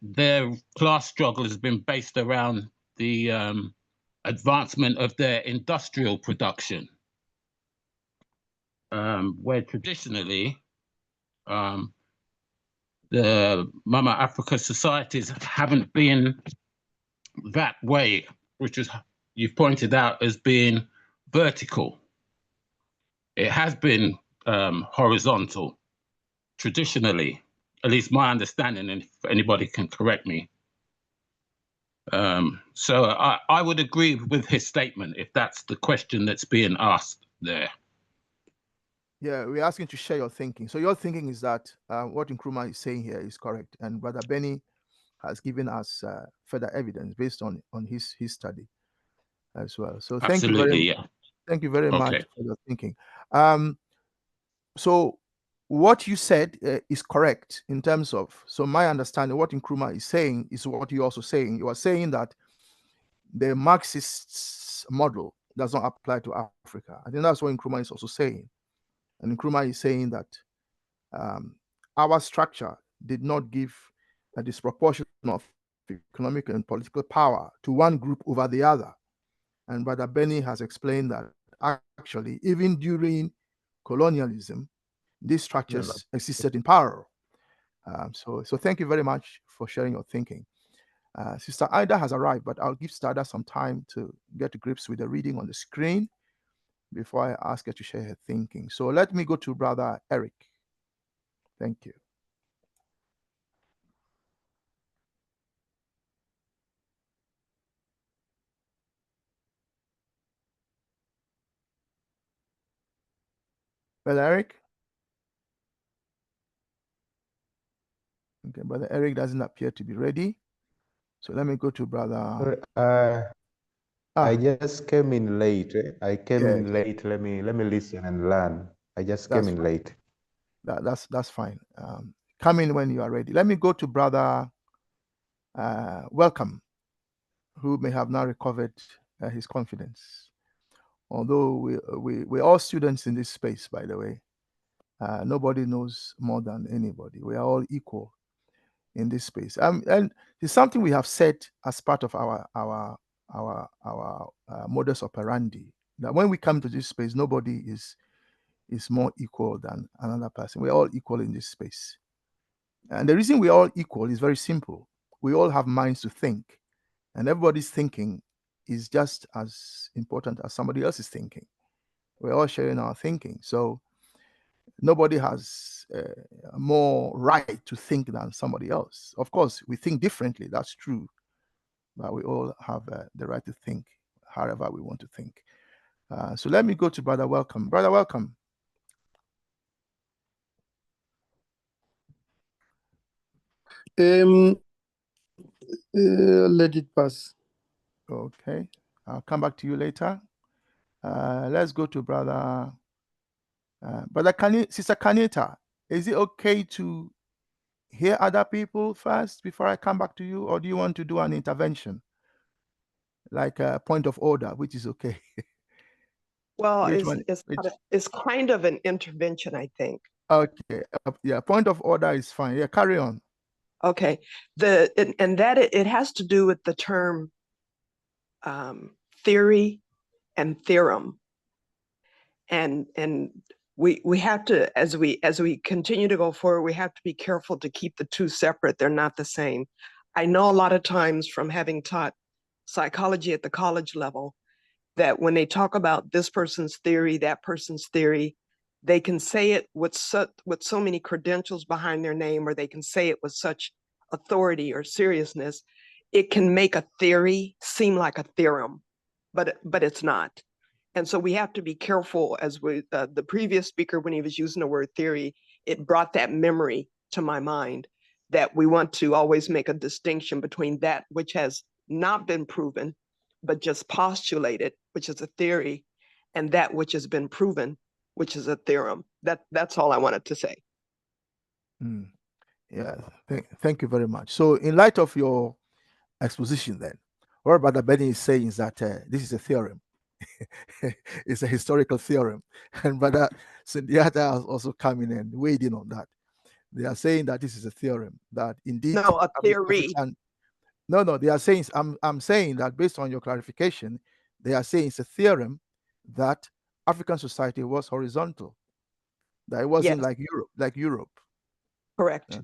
class struggle has been based around the advancement of their industrial production, where traditionally the Mama Africa societies haven't been that way, which is, you've pointed out, as being vertical. It has been horizontal traditionally, at least my understanding, and if anybody can correct me. So I would agree with his statement if that's the question that's being asked there. Yeah, we're asking to share your thinking. So your thinking is that what Nkrumah is saying here is correct, and Brother Benny has given us further evidence based on his study as well. So thank you very much for your thinking. So what you said is correct in terms of, so my understanding, what Nkrumah is saying is what you're also saying. You are saying that the Marxist model does not apply to Africa. I think that's what Nkrumah is also saying. And Nkrumah is saying that our structure did not give a disproportion of economic and political power to one group over the other. And Brother Benny has explained that actually, even during colonialism, these structures existed in parallel. So thank you very much for sharing your thinking. Sister Ida has arrived, but I'll give Sister Ida some time to get to grips with the reading on the screen before I ask her to share her thinking. So let me go to Brother Eric. Thank you. Brother Eric? Okay, Brother Eric doesn't appear to be ready. So let me go to Brother. I just came in late. I came Yeah, in late. Let me listen and learn. I just came in late. That's fine. Come in when you are ready. Let me go to Brother Welcome, who may have now recovered his confidence. Although we're all students in this space, by the way. Nobody knows more than anybody. We are all equal in this space. And it's something we have said as part of our modus operandi, that when we come to this space, nobody is more equal than another person. We're all equal in this space. And the reason we're all equal is very simple. We all have minds to think, and everybody's thinking is just as important as somebody else's thinking. We're all sharing our thinking. So nobody has more right to think than somebody else. Of course, we think differently. That's true. But we all have the right to think however we want to think. So let me go to Brother Welcome. Brother Welcome. Let it pass. Okay. I'll come back to you later. Let's go to Brother Sister Kanita. Is it okay to hear other people first before I come back to you, or do you want to do an intervention, like a point of order, which is okay? Well, it's kind of an intervention, I think. Okay. Yeah, point of order is fine. Yeah, carry on. Okay. It has to do with the term theory and theorem. And we have to, as we continue to go forward, we have to be careful to keep the two separate. They're not the same. I know a lot of times from having taught psychology at the college level that when they talk about this person's theory, that person's theory, they can say it with so many credentials behind their name, or they can say it with such authority or seriousness, it can make a theory seem like a theorem, but it's not. And so we have to be careful, as the previous speaker, when he was using the word theory, it brought that memory to my mind, that we want to always make a distinction between that which has not been proven, but just postulated, which is a theory, and that which has been proven, which is a theorem. That's all I wanted to say. Yeah, thank you very much. So in light of your exposition then, what Brother Benny is saying is that this is a theorem. It's a historical theorem. And Brother Sundiata has also come in and weighed in on that. They are saying that this is a theorem, that indeed no, a theory. No, they are saying, I'm saying that based on your clarification, they are saying it's a theorem that African society was horizontal, that it wasn't like Europe. Correct.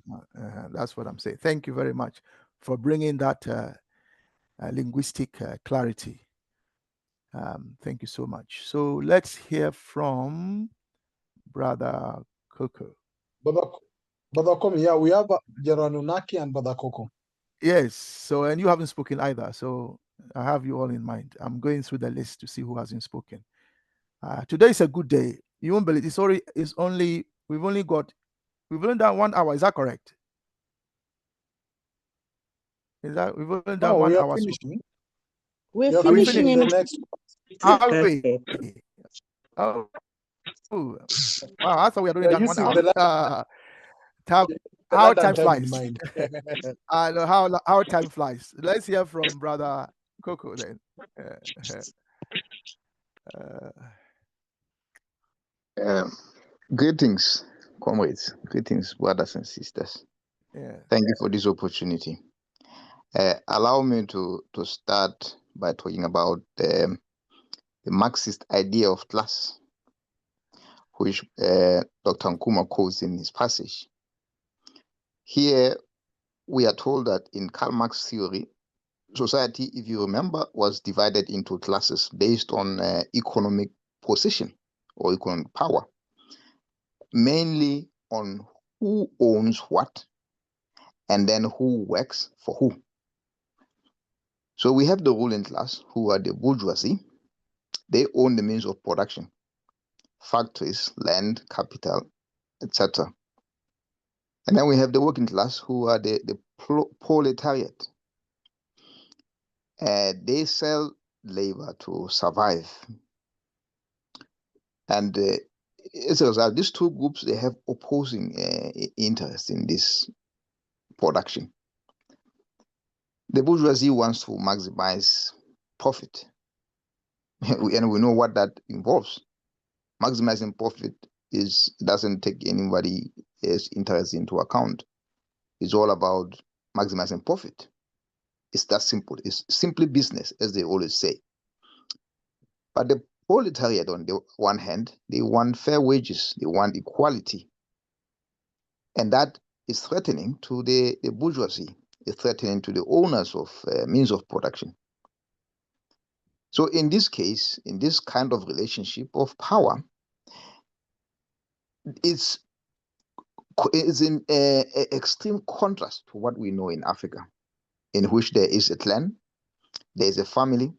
That's what I'm saying. Thank you very much for bringing that linguistic clarity. Thank you so much. So let's hear from Brother Coco. Brother Komi, yeah, we have Geranunaki and Brother Coco. Yes. So, and you haven't spoken either. So I have you all in mind. I'm going through the list to see who hasn't spoken. Today is a good day. You won't believe we've only done 1 hour. Is that correct? We've only done 1 hour. Finishing. We're finishing in the next. Are we? Oh, wow! I thought we were doing that 1 hour. How time flies. I know how time flies. Let's hear from Brother Coco then. Greetings, comrades. Greetings, brothers and sisters. Thank you for this opportunity. Allow me to start by talking about the Marxist idea of class, which Dr. Nkrumah quotes in his passage. Here, we are told that in Karl Marx theory, society, if you remember, was divided into classes based on economic position or economic power, mainly on who owns what and then who works for who. So we have the ruling class, who are the bourgeoisie. They own the means of production. factories, land, capital, etc. And then we have the working class, who are the proletariat. They sell labor to survive. And as a result, these two groups, they have opposing interests in this production. The bourgeoisie wants to maximize profit. And we know what that involves. Maximizing profit doesn't take anybody's interest into account. It's all about maximizing profit. It's that simple. It's simply business, as they always say. But the proletariat, on the one hand, they want fair wages, they want equality. And that is threatening to the bourgeoisie. It's threatening to the owners of means of production. So in this case, in this kind of relationship of power, it's in extreme contrast to what we know in Africa, in which there is a clan, there is a family,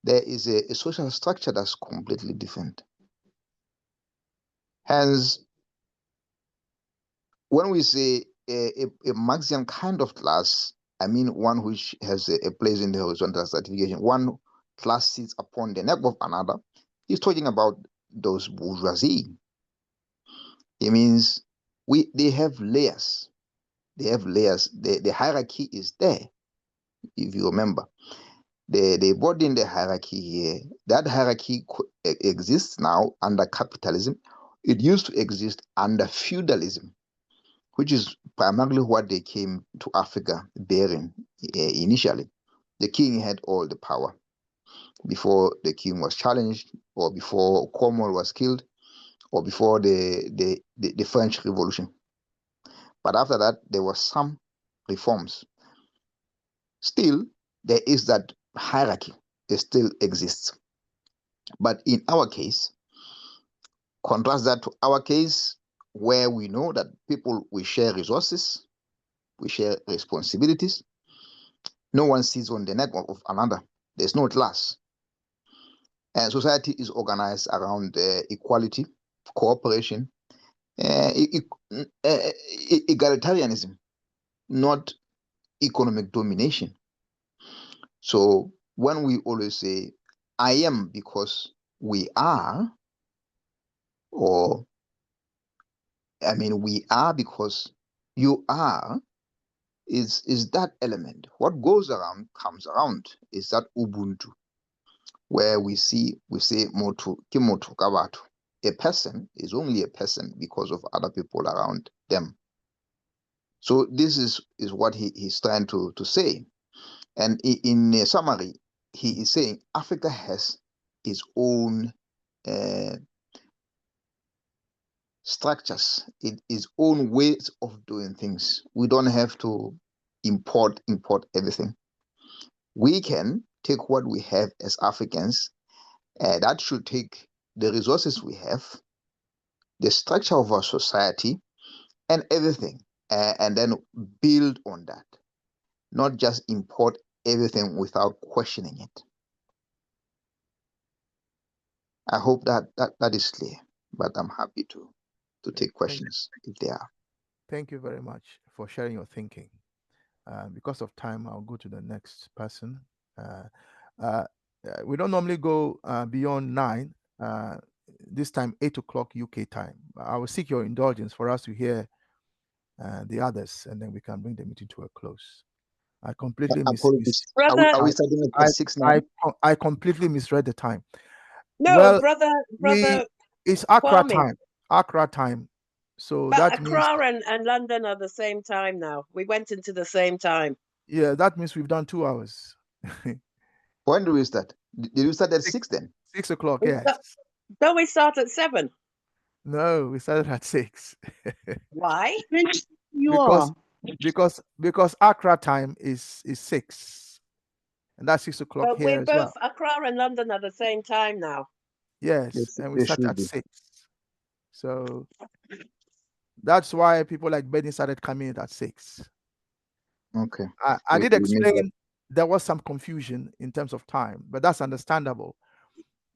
there is a social structure that's completely different. Hence, when we say a Marxian kind of class, I mean one which has a place in the horizontal stratification. One class sits upon the neck of another. He's talking about those bourgeoisie. It means they have layers. They have layers. The hierarchy is there, if you remember. They brought in the hierarchy here. That hierarchy exists now under capitalism. It used to exist under feudalism, which is primarily what they came to Africa bearing initially. The king had all the power before the king was challenged, or before Cromwell was killed, or before the French Revolution. But after that, there were some reforms. Still, there is that hierarchy. It still exists. But in our case, contrast that to our case, where we know that we share resources, we share responsibilities. No one sits on the neck of another. There's no class. And society is organized around equality, cooperation, egalitarianism, not economic domination. So when we always say, I am because we are, or I mean, we are because you are, is that element. What goes around comes around. Is that Ubuntu, where we say motu kimotu kabatu. A person is only a person because of other people around them. So this is what he's trying to say. And in a summary, he is saying Africa has its own structures, its own ways of doing things. We don't have to import everything. We can take what we have as Africans, that should take the resources we have, the structure of our society, and everything, and then build on that, not just import everything without questioning it. I hope that is clear, but I'm happy to take questions if there are. Thank you very much for sharing your thinking. Because of time, I'll go to the next person. We don't normally go beyond 9, this time 8 o'clock UK time. I will seek your indulgence for us to hear the others, and then we can bring the meeting to a close. I completely I completely misread the time. No, well, brother it's Accra Kwame. time. Accra time. So But that Accra means and London are the same time now. We went into the same time. Yeah, that means we've done 2 hours. When do we start? Did you start at 6 then? 6 o'clock, yes. Don't we start at 7? No, we started at 6. Why? Because Accra time is 6, and that's 6 o'clock But here we're as both well. Accra and London are the same time now. Yes, and we start at 6. So that's why people like Benny started coming in at 6. Okay. I did explain there was some confusion in terms of time, but that's understandable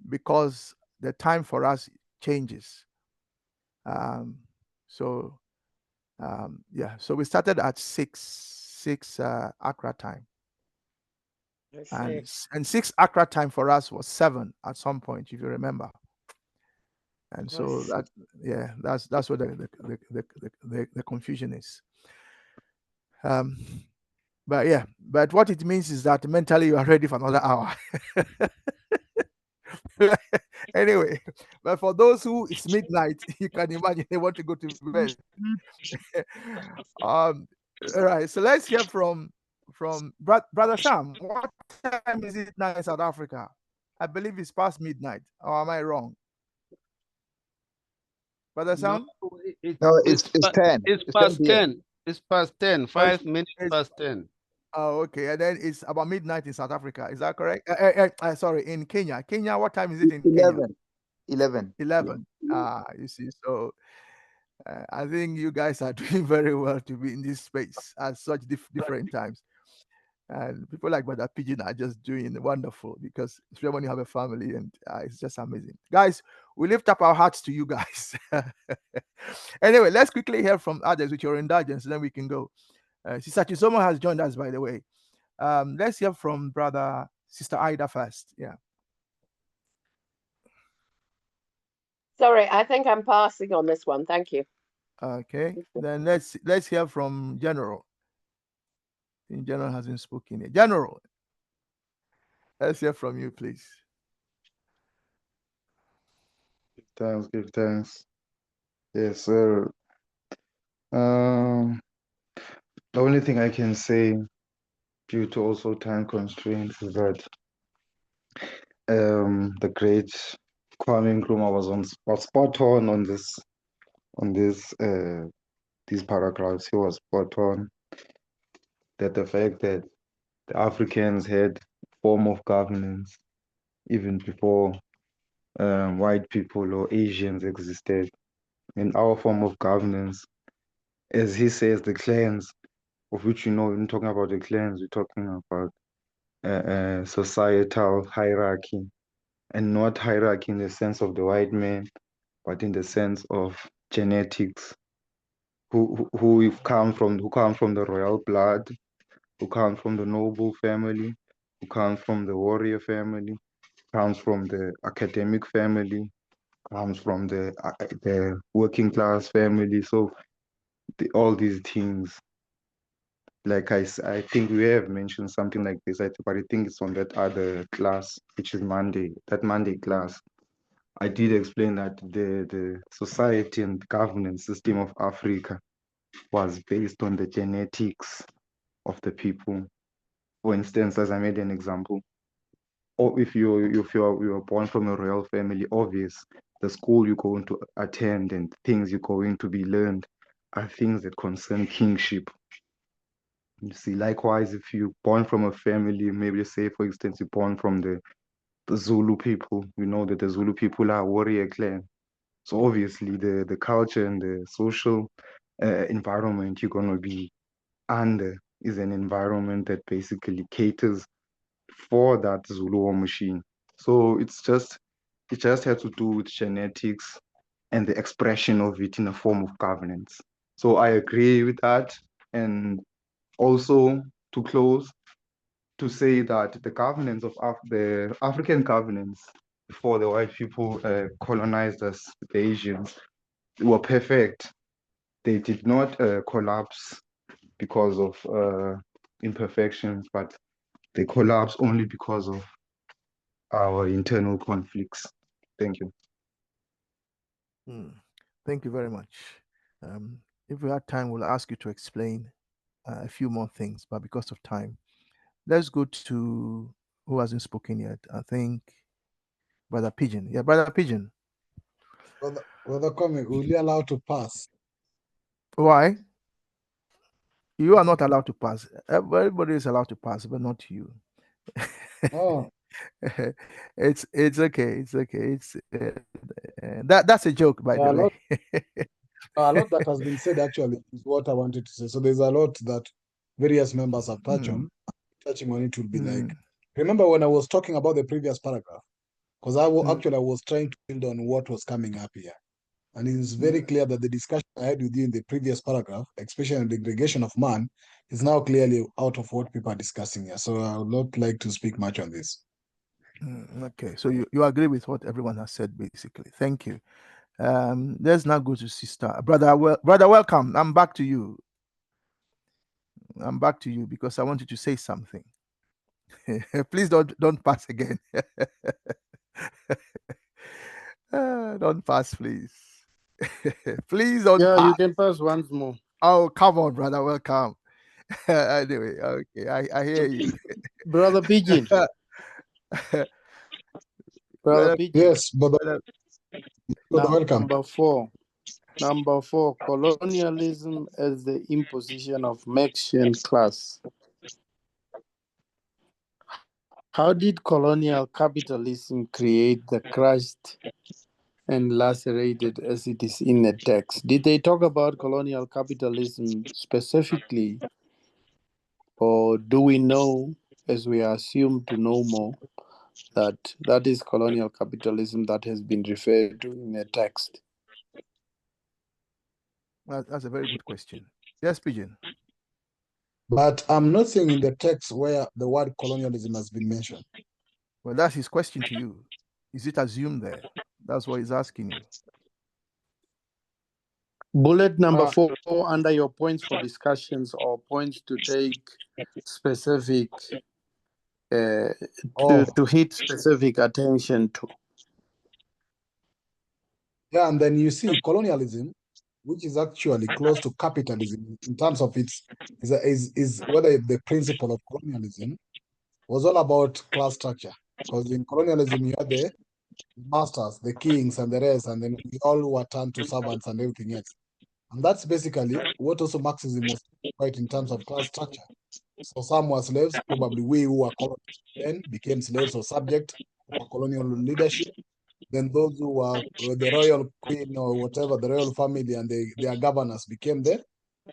because the time for us changes. So so we started at 6 Accra time. And 6 Accra time for us was 7 at some point, if you remember. And so that's what the confusion is. But what it means is that mentally you are ready for another hour. Anyway, but for those who it's midnight, you can imagine they want to go to bed. All right, so let's hear from Brother Sam. What time is it now in South Africa? I believe it's past midnight, or am I wrong? Brother Sam? No, it's 10. It's past 10. It's past 10. 5 minutes past 10. Oh, okay. And then it's about midnight in South Africa. Is that correct? Sorry, in Kenya. Kenya, what time is it in 11. Kenya? 11. You see, so I think you guys are doing very well to be in this space at such different times. And people like Brother Pigeon are just doing wonderful, because especially when you have a family, and it's just amazing. Guys, we lift up our hearts to you guys. Anyway, let's quickly hear from others with your indulgence, then we can go. Sister Chisomo has joined us, by the way. Let's hear from Sister Ida first. Yeah. Sorry, I think I'm passing on this one. Thank you. Okay, then let's hear from General. General hasn't spoken yet. General, let's hear from you, please. Give thanks. Yes, sir. The only thing I can say, due to also time constraints, is that the great Kwame Nkrumah was spot on these paragraphs. He was spot on that the fact that the Africans had a form of governance even before white people or Asians existed. In our form of governance, as he says, the clans, of which when talking about the clans, we're talking about societal hierarchy, and not hierarchy in the sense of the white man, but in the sense of genetics. Who come from the royal blood, who come from the noble family, who comes from the warrior family, comes from the academic family, comes from the working class family. So all these things, like I think we have mentioned something like this, but I think it's on that other class, which is that Monday class. I did explain that the society and governance system of Africa was based on the genetics of the people. For instance, as I made an example, or if you are born from a royal family, obvious, the school you're going to attend and things you're going to be learned are things that concern kingship. You see, likewise, if you're born from a family, maybe say, for instance, you're born from the Zulu people, we know that the Zulu people are a warrior clan. So obviously the culture and the social environment you're going to be under is an environment that basically caters for that Zulu war machine. So it just has to do with genetics and the expression of it in a form of governance. So I agree with that. And also to close, to say that the governance of the African governance before the white people colonized us, the Asians, were perfect. They did not collapse because of imperfections, but they collapse only because of our internal conflicts. Thank you. Thank you very much. If we had time, we'll ask you to explain a few more things, but because of time, let's go to who hasn't spoken yet. I think Brother Pigeon. Yeah, Brother Pigeon. Brother Kwame, will you allow to pass? Why? You are not allowed to pass. Everybody is allowed to pass, but not you. Oh. It's okay. It's okay. It's that's a joke, by the way. A lot that has been said actually is what I wanted to say. So there's a lot that various members have touched on. Touching on it will be like, remember when I was talking about the previous paragraph, Because actually I was trying to build on what was coming up here. And it is very clear that the discussion I had with you in the previous paragraph, especially on the degradation of man, is now clearly out of what people are discussing here. So I would not like to speak much on this. Okay, so you agree with what everyone has said, basically. Thank you. Let's now go to sister. Brother, welcome. I'm back to you. I'm back to you because I wanted to say something. Please don't pass again. Don't pass, please. Please don't Yeah, pass. you can pass once more. Oh, come on, brother. Welcome. Anyway, okay, I hear you. Brother Pigeon. Brother Pigeon. Yes, brother welcome. Number four, colonialism as the imposition of Marxian class. How did colonial capitalism create the crushed and lacerated as it is in the text? Did they talk about colonial capitalism specifically, or do we know, as we are assumed to know more, that is colonial capitalism that has been referred to in the text? That's a very good question. Yes, Pigeon. But I'm not seeing in the text where the word colonialism has been mentioned. Well, that's his question to you. Is it assumed there? That's what he's asking you. Bullet number 4 under your points for discussions or points to take specific, to hit specific attention to. Yeah, and then you see colonialism, which is actually close to capitalism in terms of its is whether the principle of colonialism was all about class structure. Because in colonialism you had the masters, the kings, and the rest, and then we all were turned to servants and everything else. And that's basically what also Marxism was quite in terms of class structure. So some were slaves, probably we who were colonized then became slaves or subject of colonial leadership. Then those who were the royal queen or whatever, the royal family and their governors became the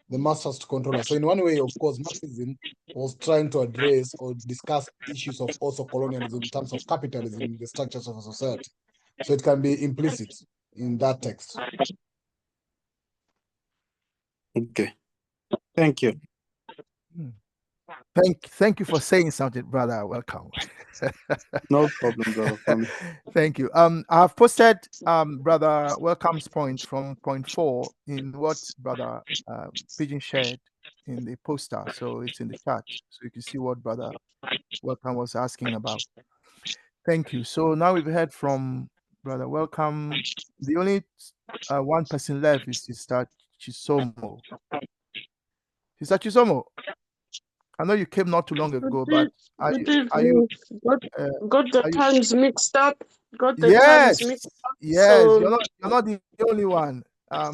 masters to control us. So in one way, of course, Marxism was trying to address or discuss issues of also colonialism in terms of capitalism in the structures of a society. So it can be implicit in that text. Okay. Thank you. Thank you for saying something, brother. Welcome. No problem, brother. Thank you. I've posted brother Welcome's point from point 4 in what brother Pigeon shared in the poster. So it's in the chat. So you can see what brother Welcome was asking about. Thank you. So now we've heard from brother Welcome. The only one person left is Sister Chisomo. Sister Chisomo, I know you came not too long ago, but are you got the times mixed up? Got the yes, times mixed up. yes, So, you're not the only one.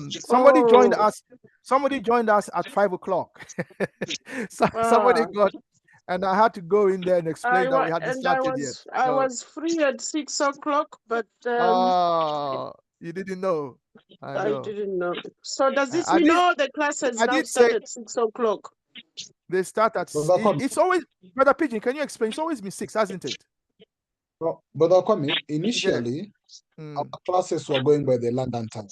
Somebody joined us. Somebody joined us at 5 o'clock. Somebody got, and I had to go in there and explain that we hadn't started yet. I was free at 6 o'clock, but you didn't know. I didn't know. So does this mean all the classes I now did start say at 6 o'clock? they start at. It's always, brother Pigeon. Can you explain? It's always been 6, hasn't it? Well, Brother Kwame, initially, our classes were going by the London time.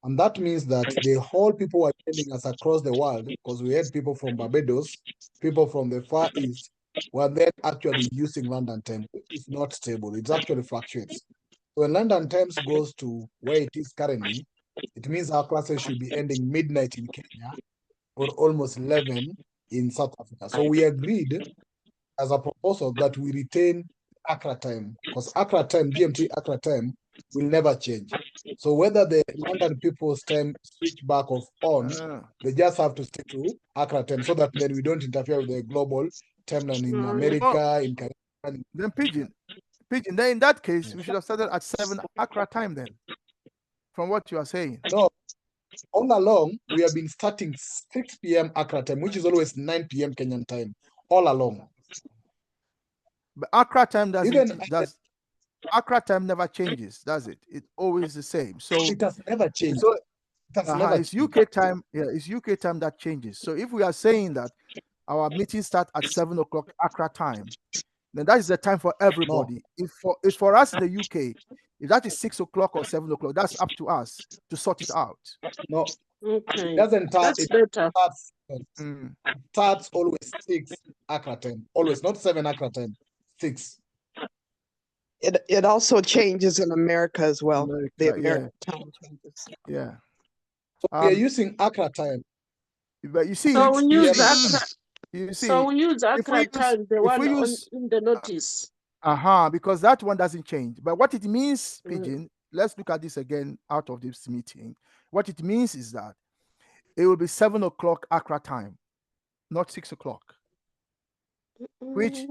And that means that the whole people were attending us across the world, because we had people from Barbados, people from the Far East, were then actually using London time, which is not stable. It actually fluctuates. So when London times goes to where it is currently, it means our classes should be ending midnight in Kenya or almost 11 in South Africa. So we agreed as a proposal that we retain Accra time, because Accra time, GMT Accra time, will never change. So whether the London people's time switch back or on, they just have to stick to Accra time so that then we don't interfere with the global timeline in America, in Caribbean. Then Pigeon, then in that case, we should have started at 7 Accra time then, from what you are saying. No, all along, we have been starting 6 p.m. Accra time, which is always 9 p.m. Kenyan time, all along. But Accra time Accra time never changes, does it? It's always the same. So it has never changed. So it's UK time. Yeah, it's UK time that changes. So if we are saying that our meetings start at 7 o'clock Accra time, then that is the time for everybody. No. If for us in the UK, if that is 6 o'clock or 7 o'clock, that's up to us to sort it out. No, okay. It doesn't start. That's better. It starts always 6 Accra time. Always, not 7 Accra time. 6. It also changes in America as well. America, the American time changes. Yeah. So we are using Accra time. But you see, so we use Accra. You see, so we use Accra time, the one in the notice. Because that one doesn't change. But what it means, Pigeon, let's look at this again out of this meeting. What it means is that it will be 7 o'clock Accra time, not 6 o'clock, which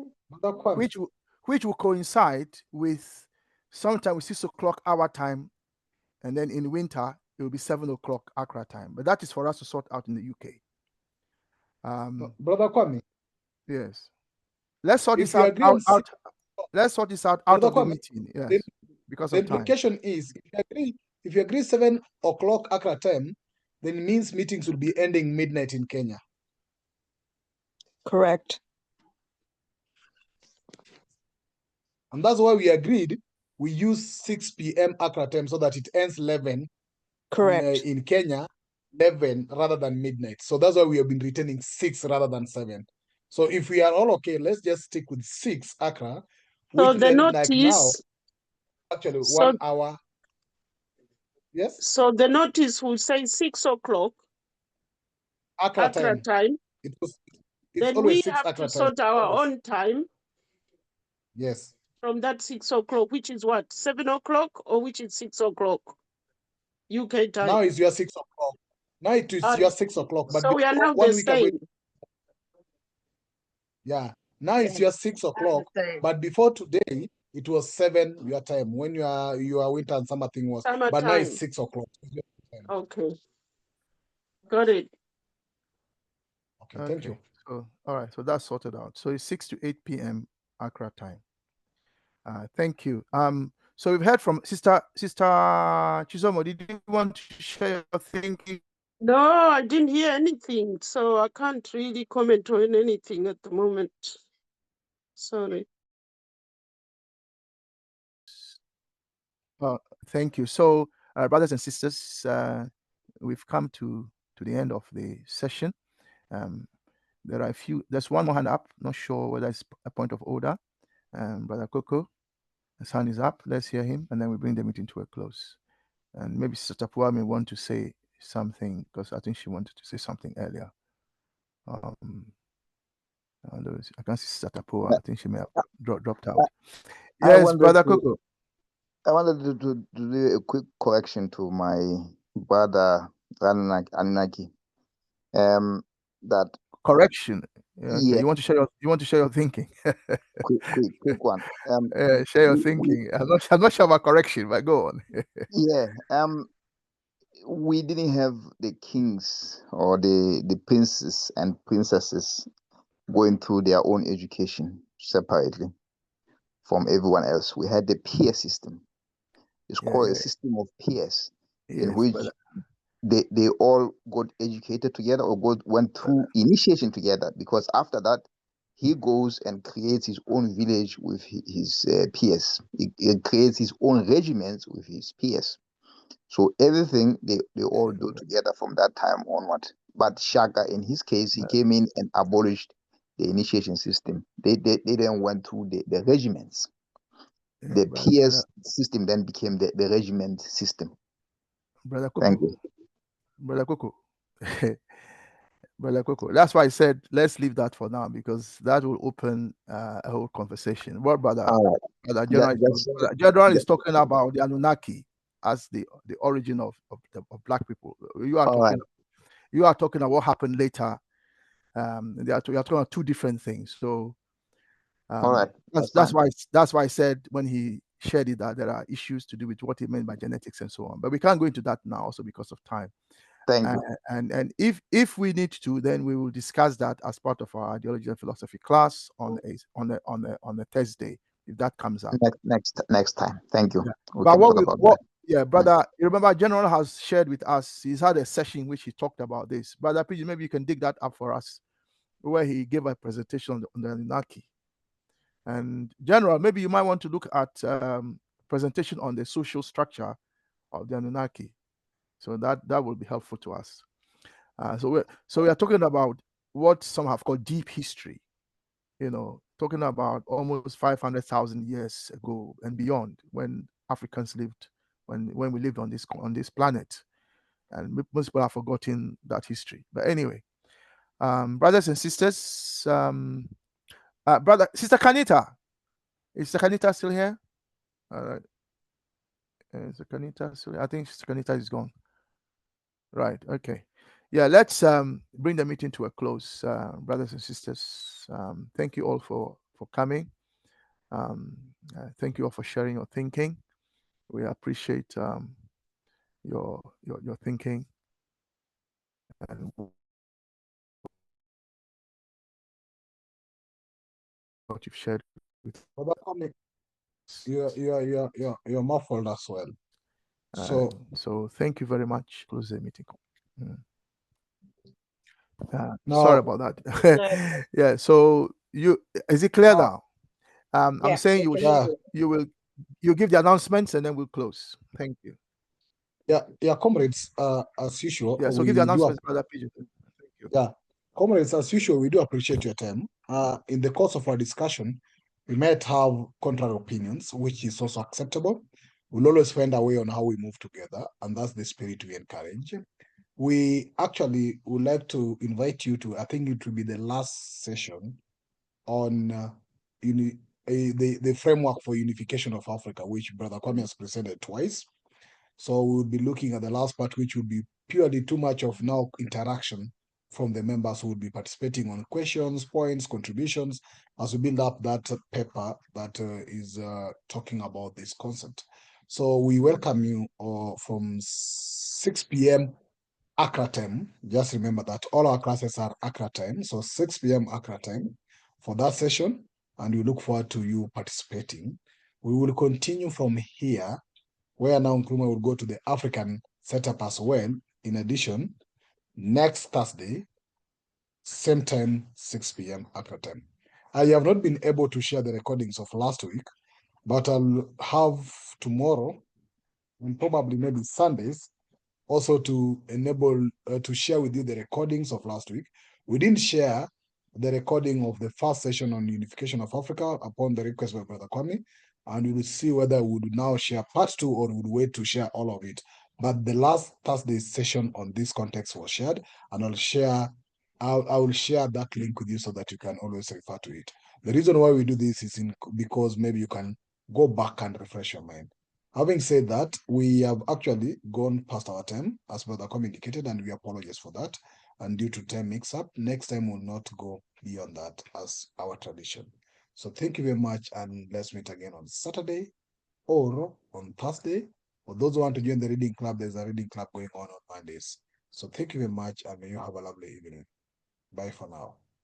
will coincide with sometime with 6 o'clock our time, and then in winter it will be 7 o'clock Accra time. But that is for us to sort out in the UK. Brother Kwame. Yes. Let's sort this out. Let's sort this out of the meeting. Yes. Because of time. The implication is if you agree 7 o'clock Accra time, then it means meetings will be ending midnight in Kenya. Correct. And that's why we agreed we use 6 p.m. Accra time so that it ends 11. Correct. In Kenya, 11 rather than midnight. So that's why we have been retaining 6 rather than 7. So if we are all okay, let's just stick with 6 Accra. So the notice, like now, actually 1 hour. Yes. So the notice will say 6 o'clock Accra time. Then we have to sort our own time. Yes. From that 6 o'clock, which is what, 7 o'clock, or which is 6 o'clock UK time? Now it's your 6 o'clock. Now it is your 6 o'clock. But so we are now the same. Yeah. Now it's your 6 o'clock. But before today, it was 7 your time when your winter and summer thing was. Summer but time. Now it's 6 o'clock. Okay. Got it. Okay, thank you. So, all right, so that's sorted out. So it's 6 to 8 p.m. Accra time. Thank you. So we've heard from Sister Chizomo. Did you want to share your thinking? No, I didn't hear anything, so I can't really comment on anything at the moment. Sorry. Thank you. So, brothers and sisters, we've come to the end of the session. There's one more hand up. Not sure whether it's a point of order. Brother Coco, his hand is up. Let's hear him, and then we bring the meeting to a close. And maybe Sister Tapua may want to say something, because I think she wanted to say something earlier. I can't see Sister Tapua. I think she may have dropped out. Yes, Brother Coco. I wanted to do a quick correction to my brother Anunnaki. That correction. Okay. Yeah. You want to share your thinking. quick one. Share your thinking. I'm not sure about correction, but go on. Yeah. We didn't have the kings or the princes and princesses going through their own education separately from everyone else. We had the peer system. It's called a system of peers, in which they all got educated together or went through initiation together, because after that he goes and creates his own village with his peers. He creates his own regiments with his peers. So everything they all do together from that time onward. But Shaka, in his case, he came in and abolished the initiation system. They then went through the regiments. The peers system then became the regiment system. Brother Coco. Thank you. Brother Coco. Brother Coco. That's why I said let's leave that for now, because that will open a whole conversation. What Brother General is talking about the Anunnaki as the origin of black people. You are talking about what happened later. You are talking about two different things. So all right. That's why I said when he shared it that there are issues to do with what he meant by genetics and so on. But we can't go into that now, also because of time. Thank you. And if we need to, then we will discuss that as part of our ideology and philosophy class on a Thursday, if that comes up. Next time. Thank you. Yeah. But brother, you remember General has shared with us, he's had a session in which he talked about this. Brother PG, maybe you can dig that up for us, where he gave a presentation on the Anunnaki. And General, maybe you might want to look at presentation on the social structure of the Anunnaki. So that will be helpful to us. So we are talking about what some have called deep history, talking about almost 500,000 years ago and beyond, when Africans lived, when we lived on this planet, and most people have forgotten that history. But anyway, brothers and sisters, Sister Kanita, is Sister Kanita still here? All right. Sister Kanita still here? I think Sister Kanita is gone. Right. Okay. Yeah. Let's bring the meeting to a close, brothers and sisters. Thank you all for coming. Thank you all for sharing your thinking. We appreciate your thinking and what you've shared with. You're muffled as well. So thank you very much. Close the meeting. No. Sorry about that. Yeah. So is it clear now? I'm saying you give the announcements and then we'll close. Thank you. Yeah, comrades, as usual. Yeah, so give the announcements, Brother PJ. Thank you. Yeah, comrades, as usual, we do appreciate your time. In the course of our discussion, we might have contrary opinions, which is also acceptable. We'll always find a way on how we move together, and that's the spirit we encourage. We actually would like to invite you to, I think it will be the last session on the framework for unification of Africa, which Brother Kwame has presented twice. So we'll be looking at the last part, which will be purely too much of now interaction from the members who will be participating on questions, points, contributions, as we build up that paper that is talking about this concept. So we welcome you from 6 p.m. Accra time. Just remember that all our classes are Accra time. So 6 p.m. Accra time for that session. And we look forward to you participating. We will continue from here, where now Nkrumah will go to the African setup as well. In addition, next Thursday, same time, 6 p.m. Accra time. I have not been able to share the recordings of last week, but I'll have tomorrow and probably maybe Sundays also to enable to share with you the recordings of last week. We didn't share the recording of the first session on unification of Africa upon the request by Brother Kwame, and we will see whether we would now share part 2 or would wait to share all of it. But the last Thursday's session on this context was shared, and I will share that link with you so that you can always refer to it. The reason why we do this is because maybe you can go back and refresh your mind. Having said that, we have actually gone past our time, as Brother Com indicated, and we apologize for that. And due to time mix-up, next time we'll not go beyond that as our tradition. So thank you very much, and let's meet again on Saturday or on Thursday. For those who want to join the reading club, there's a reading club going on Mondays. So thank you very much, and may you have a lovely evening. Bye for now.